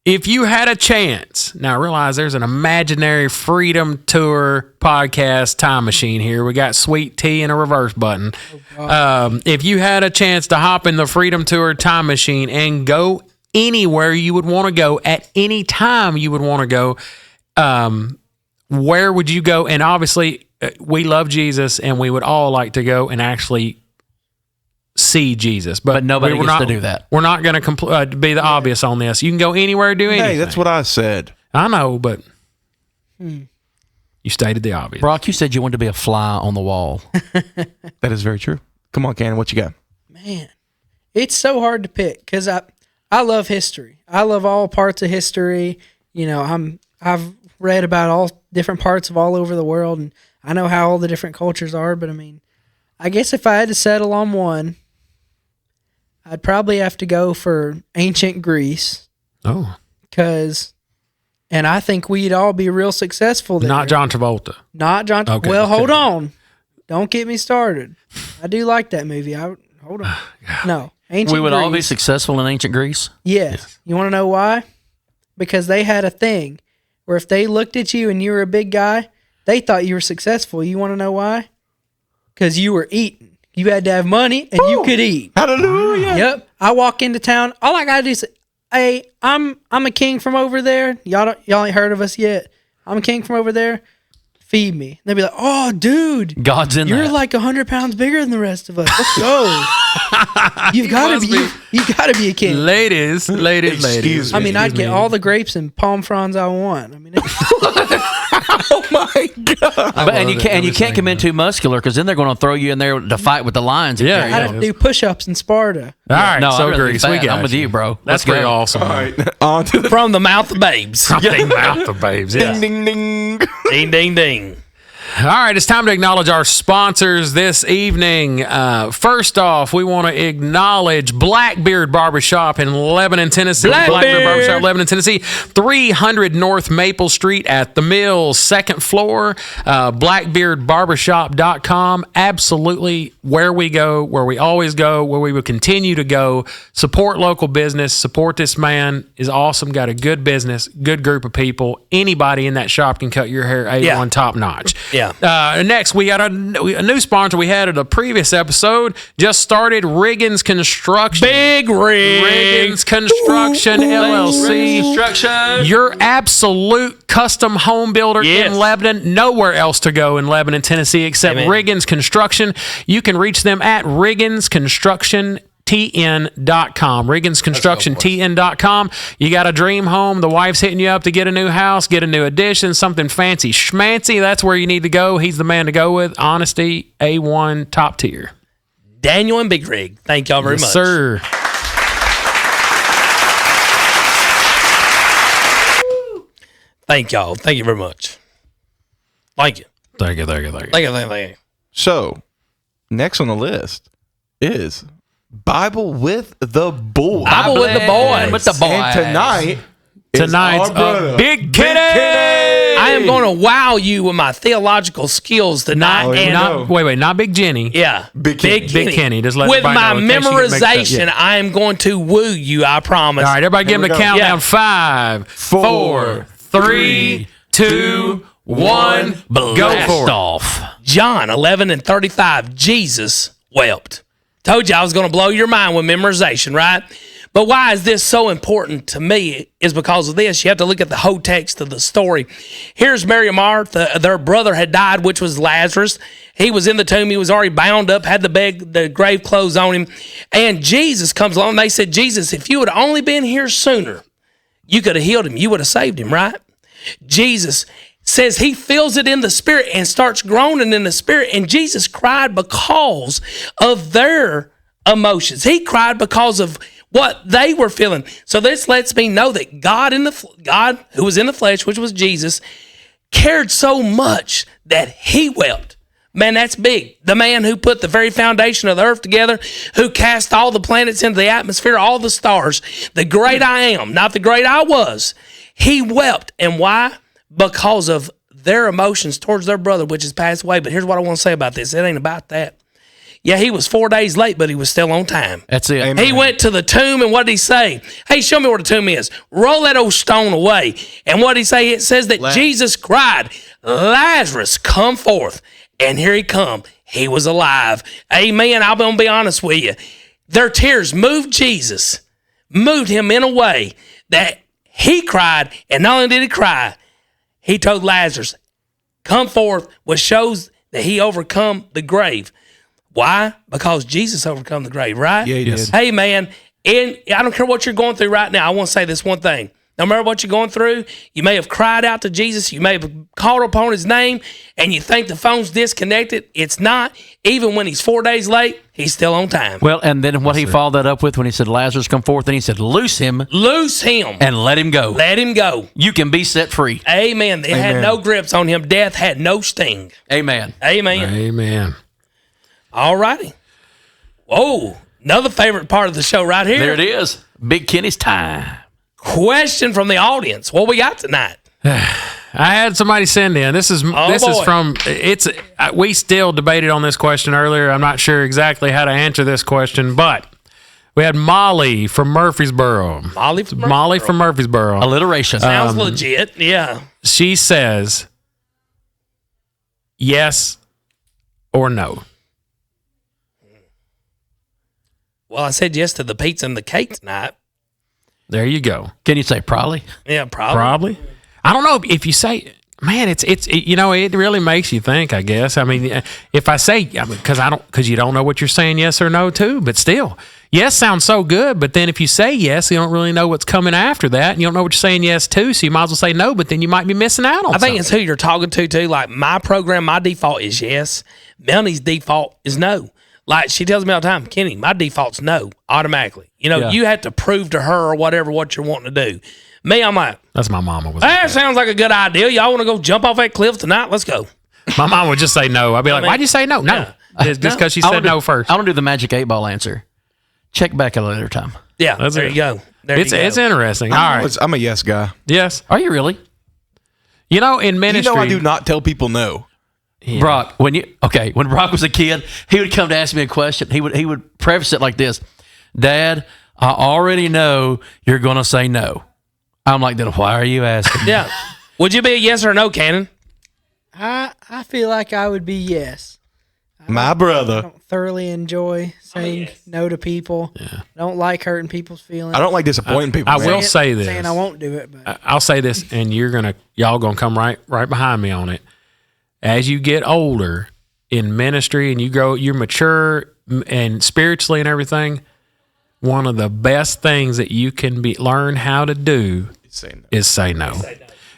If you had a chance, now realize there's an imaginary Freedom Tour podcast time machine here. We got sweet tea and a reverse button. If you had a chance to hop in the Freedom Tour time machine and go anywhere you would want to go at any time you would want to go, where would you go? And obviously, we love Jesus, and we would all like to go and actually see Jesus. But nobody we're gets not, to do that. We're not going to be the obvious on this. You can go anywhere, do anything. Hey, that's what I said. I know, but you stated the obvious. Brock, you said you wanted to be a fly on the wall. That is very true. Come on, Cannon. What you got? Man, it's so hard to pick because I love history. I love all parts of history. You know, I've read about all different parts of all over the world, and I know how all the different cultures are. But I mean, I guess if I had to settle on one, I'd probably have to go for ancient Greece Oh, and I think we'd all be real successful there. not John Travolta. Not John. Okay. Well, hold on. Don't get me started. I do like that movie. Hold on. No, ancient. We would all be Greece. successful in ancient Greece. Yes. You want to know why? Because they had a thing where if they looked at you and you were a big guy, they thought you were successful. You want to know why? Because you were eating. You had to have money and you could eat. Hallelujah. Yep. I walk into town. All I gotta do is say, "Hey, I'm a king from over there. Y'all ain't heard of us yet. I'm a king from over there. Feed me." They'll be like, "Oh, dude, God's in you're that. like 100 pounds bigger than the rest of us. Let's go. You've got to be. You got to be a king." Ladies. Excuse me. I mean, I'd get all the grapes and palm fronds I want. I mean, Oh my God. But, and you can't come in too muscular because then they're going to throw you in there to fight with the lions. and Yeah, carry I you. don't do push-ups in Sparta. All right, No, so I'd rather be Greece, we fat. got I'm with you, bro. That's Let's pretty go. awesome. All right. On to the From the mouth of babes. Something about the babes. Yeah. ding, ding, ding. Ding, ding, ding. All right, it's time to acknowledge our sponsors this evening. First off, we want to acknowledge Blackbeard Barbershop in Lebanon, Tennessee. Blackbeard Barbershop, Lebanon, Tennessee. 300 North Maple Street at the Mills, second floor. BlackbeardBarbershop.com. Absolutely where we go, where we always go, where we will continue to go. Support local business. Support this man. Is awesome. Got a good business, good group of people. Anybody in that shop can cut your hair A1 Yeah. top notch. Yeah. Next, we got a new sponsor we had at a previous episode. Just started Riggins Construction. Big rig. Riggins Construction LLC. Construction. Your absolute custom home builder Yes. in Lebanon. Nowhere else to go in Lebanon, Tennessee except Amen. Riggins Construction. You can reach them at RigginsConstructionTN.com. RigginsConstructionTN.com. You got a dream home. The wife's hitting you up to get a new house, get a new addition, something fancy schmancy. That's where you need to go. He's the man to go with. Honesty, A1, top tier. Daniel and Big Rig. Thank y'all very Yes, much. sir. Thank y'all. Thank you very much. Thank you. Thank you. Thank you. So, next on the list is Bible with the Boys. Bible with the boys. With the boys. And tonight, Tonight's our brother, Big Kenny. I am going to wow you with my theological skills tonight. Oh, and Not wait, not Big Jenny. yeah, Big Kenny. Big Kenny. Just let with everybody my know in case you get mixed up. memorization, Yeah. I am going to woo you. I promise. All right, everybody, give him we the go. countdown. Yeah. 5, 4, 3, 2, 1. Go Blast for it. off. John 11:35. Jesus wept. Told you I was going to blow your mind with memorization, right? But why is this so important to me is because of this. You have to look at the whole text of the story. Here's Mary and Martha. Their brother had died, which was Lazarus. He was in the tomb. He was already bound up, had the grave clothes on him. And Jesus comes along. They said, Jesus, if you had only been here sooner, you could have healed him. You would have saved him, right? Jesus says he feels it in the spirit and starts groaning in the spirit. And Jesus cried because of their emotions. He cried because of what they were feeling. So this lets me know that God who was in the flesh, which was Jesus, cared so much that he wept. Man, that's big. The man who put the very foundation of the earth together, who cast all the planets into the atmosphere, all the stars, the great I am, not the great I was, he wept. And why? Because of their emotions towards their brother, which has passed away. But here's what I want to say about this. It ain't about that. Yeah, he was 4 days late, but he was still on time. That's it. Amen. He went to the tomb, and what did he say? Hey, show me where the tomb is. Roll that old stone away. And what did he say? It says that Jesus cried, Lazarus, come forth. And here he come. He was alive. Amen. I'm going to be honest with you. Their tears moved Jesus, moved him in a way that he cried. And not only did he cry, he told Lazarus, come forth, which shows that he overcome the grave. Why? Because Jesus overcome the grave, right? Yeah, he did. Hey, man, and I don't care what you're going through right now. I want to say this one thing. No matter what you're going through, you may have cried out to Jesus. You may have called upon his name, and you think the phone's disconnected. It's not. Even when he's 4 days late, he's still on time. Well, and then what he followed that up with when he said, Lazarus, come forth, and he said, loose him Loose him. and let him go. Let him go. You can be set free. Amen. They had Amen. no grips on him. Death had no sting. Amen. Amen. Amen. All righty. Whoa. Another favorite part of the show right here. There it is. Big Kenny's time. Question from the audience. What we got tonight? I had somebody send in. This is boy. from it's. We still debated on this question earlier. I'm not sure exactly how to answer this question, but we had Molly from Murfreesboro. Molly from Murfreesboro. Alliteration. Sounds legit. Yeah. She says, yes or no. Well, I said yes to the pizza and the cake tonight. There you go. Can you say probably? Yeah, probably. Probably. I don't know if you say, man, it really makes you think, I guess. I mean, if I say, because you don't know what you're saying yes or no to, but still, yes sounds so good. But then if you say yes, you don't really know what's coming after that. And you don't know what you're saying yes to. So you might as well say no, but then you might be missing out on I think something. it's who you're talking to, too. Like my program, my default is yes. Melanie's default is no. Like she tells me all the time, Kenny, my default's no, automatically. You know, Yeah. you have to prove to her or whatever what you're wanting to do. Me, I'm like, That's my mama. that sounds like a good idea. Y'all want to go jump off that cliff tonight? Let's go. My mom would just say no. I'd be like, mean, why'd you say no? No. yeah. Just because she I said wanna no do- first. I want to do the magic 8-ball answer. Check back at a later time. Yeah, That's there it. you go. There It's you go. interesting. All right. I'm a yes guy. Yes. Are you really? You know, in ministry. You know I do not tell people no. Brock, when Brock was a kid, he would come to ask me a question. He would preface it like this: Dad, I already know you're going to say no. I'm like, then why are you asking? Yeah. Would you be a yes or a no, Cannon? I feel like I would be yes. My I brother. don't thoroughly enjoy saying no to people. I don't like hurting people's feelings. I don't like disappointing people. I man. will say this. Saying I won't do it, but I'll say this, and y'all gonna come right behind me on it. As you get older in ministry and you're mature and spiritually and everything, one of the best things that you can learn how to do is say no.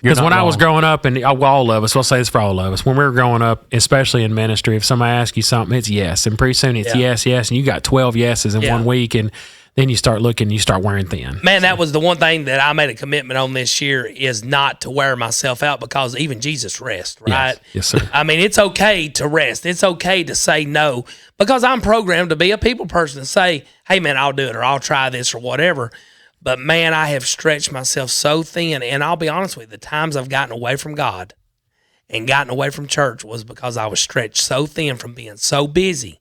Because when I was growing up, and all of us, we'll say this for all of us, when we were growing up, especially in ministry, if somebody asks you something, it's yes. And pretty soon it's yes, and you got 12 yeses in 1 week. And then you start looking, you start wearing thin. Man, that was the one thing that I made a commitment on this year is not to wear myself out because even Jesus rests, right? Yes, sir. I mean, it's okay to rest. It's okay to say no because I'm programmed to be a people person and say, hey, man, I'll do it or I'll try this or whatever. But, man, I have stretched myself so thin. And I'll be honest with you, the times I've gotten away from God and gotten away from church was because I was stretched so thin from being so busy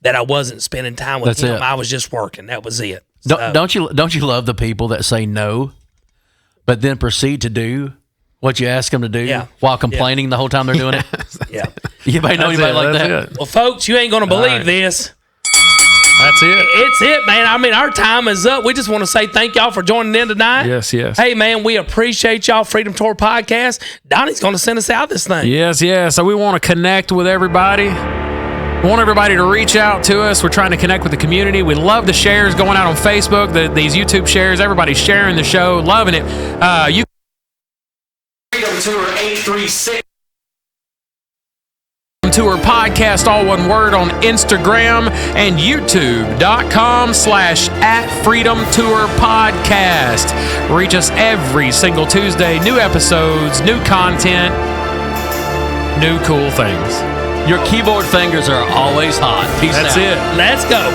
that I wasn't spending time with him. I was just working. That was it. So, Don't you love the people that say no, but then proceed to do what you ask them to do while complaining the whole time they're doing it? Yeah. You may know anybody like that. Well, folks, you ain't going to believe this. That's it. It's it, man. I mean, our time is up. We just want to say thank y'all for joining in tonight. Yes. Hey, man, we appreciate y'all. Freedom Tour Podcast. Donnie's going to send us out this thing. Yes. So we want to connect with everybody. We want everybody to reach out to us. We're trying to connect with the community. We love the shares going out on Facebook, these YouTube shares. Everybody's sharing the show, loving it. You Freedom Tour 836. Tour Podcast, all one word, on Instagram and YouTube.com/@Freedom Tour Podcast. Reach us every single Tuesday. New episodes, new content, new cool things. Your keyboard fingers are always hot. Peace out. That's it. Let's go.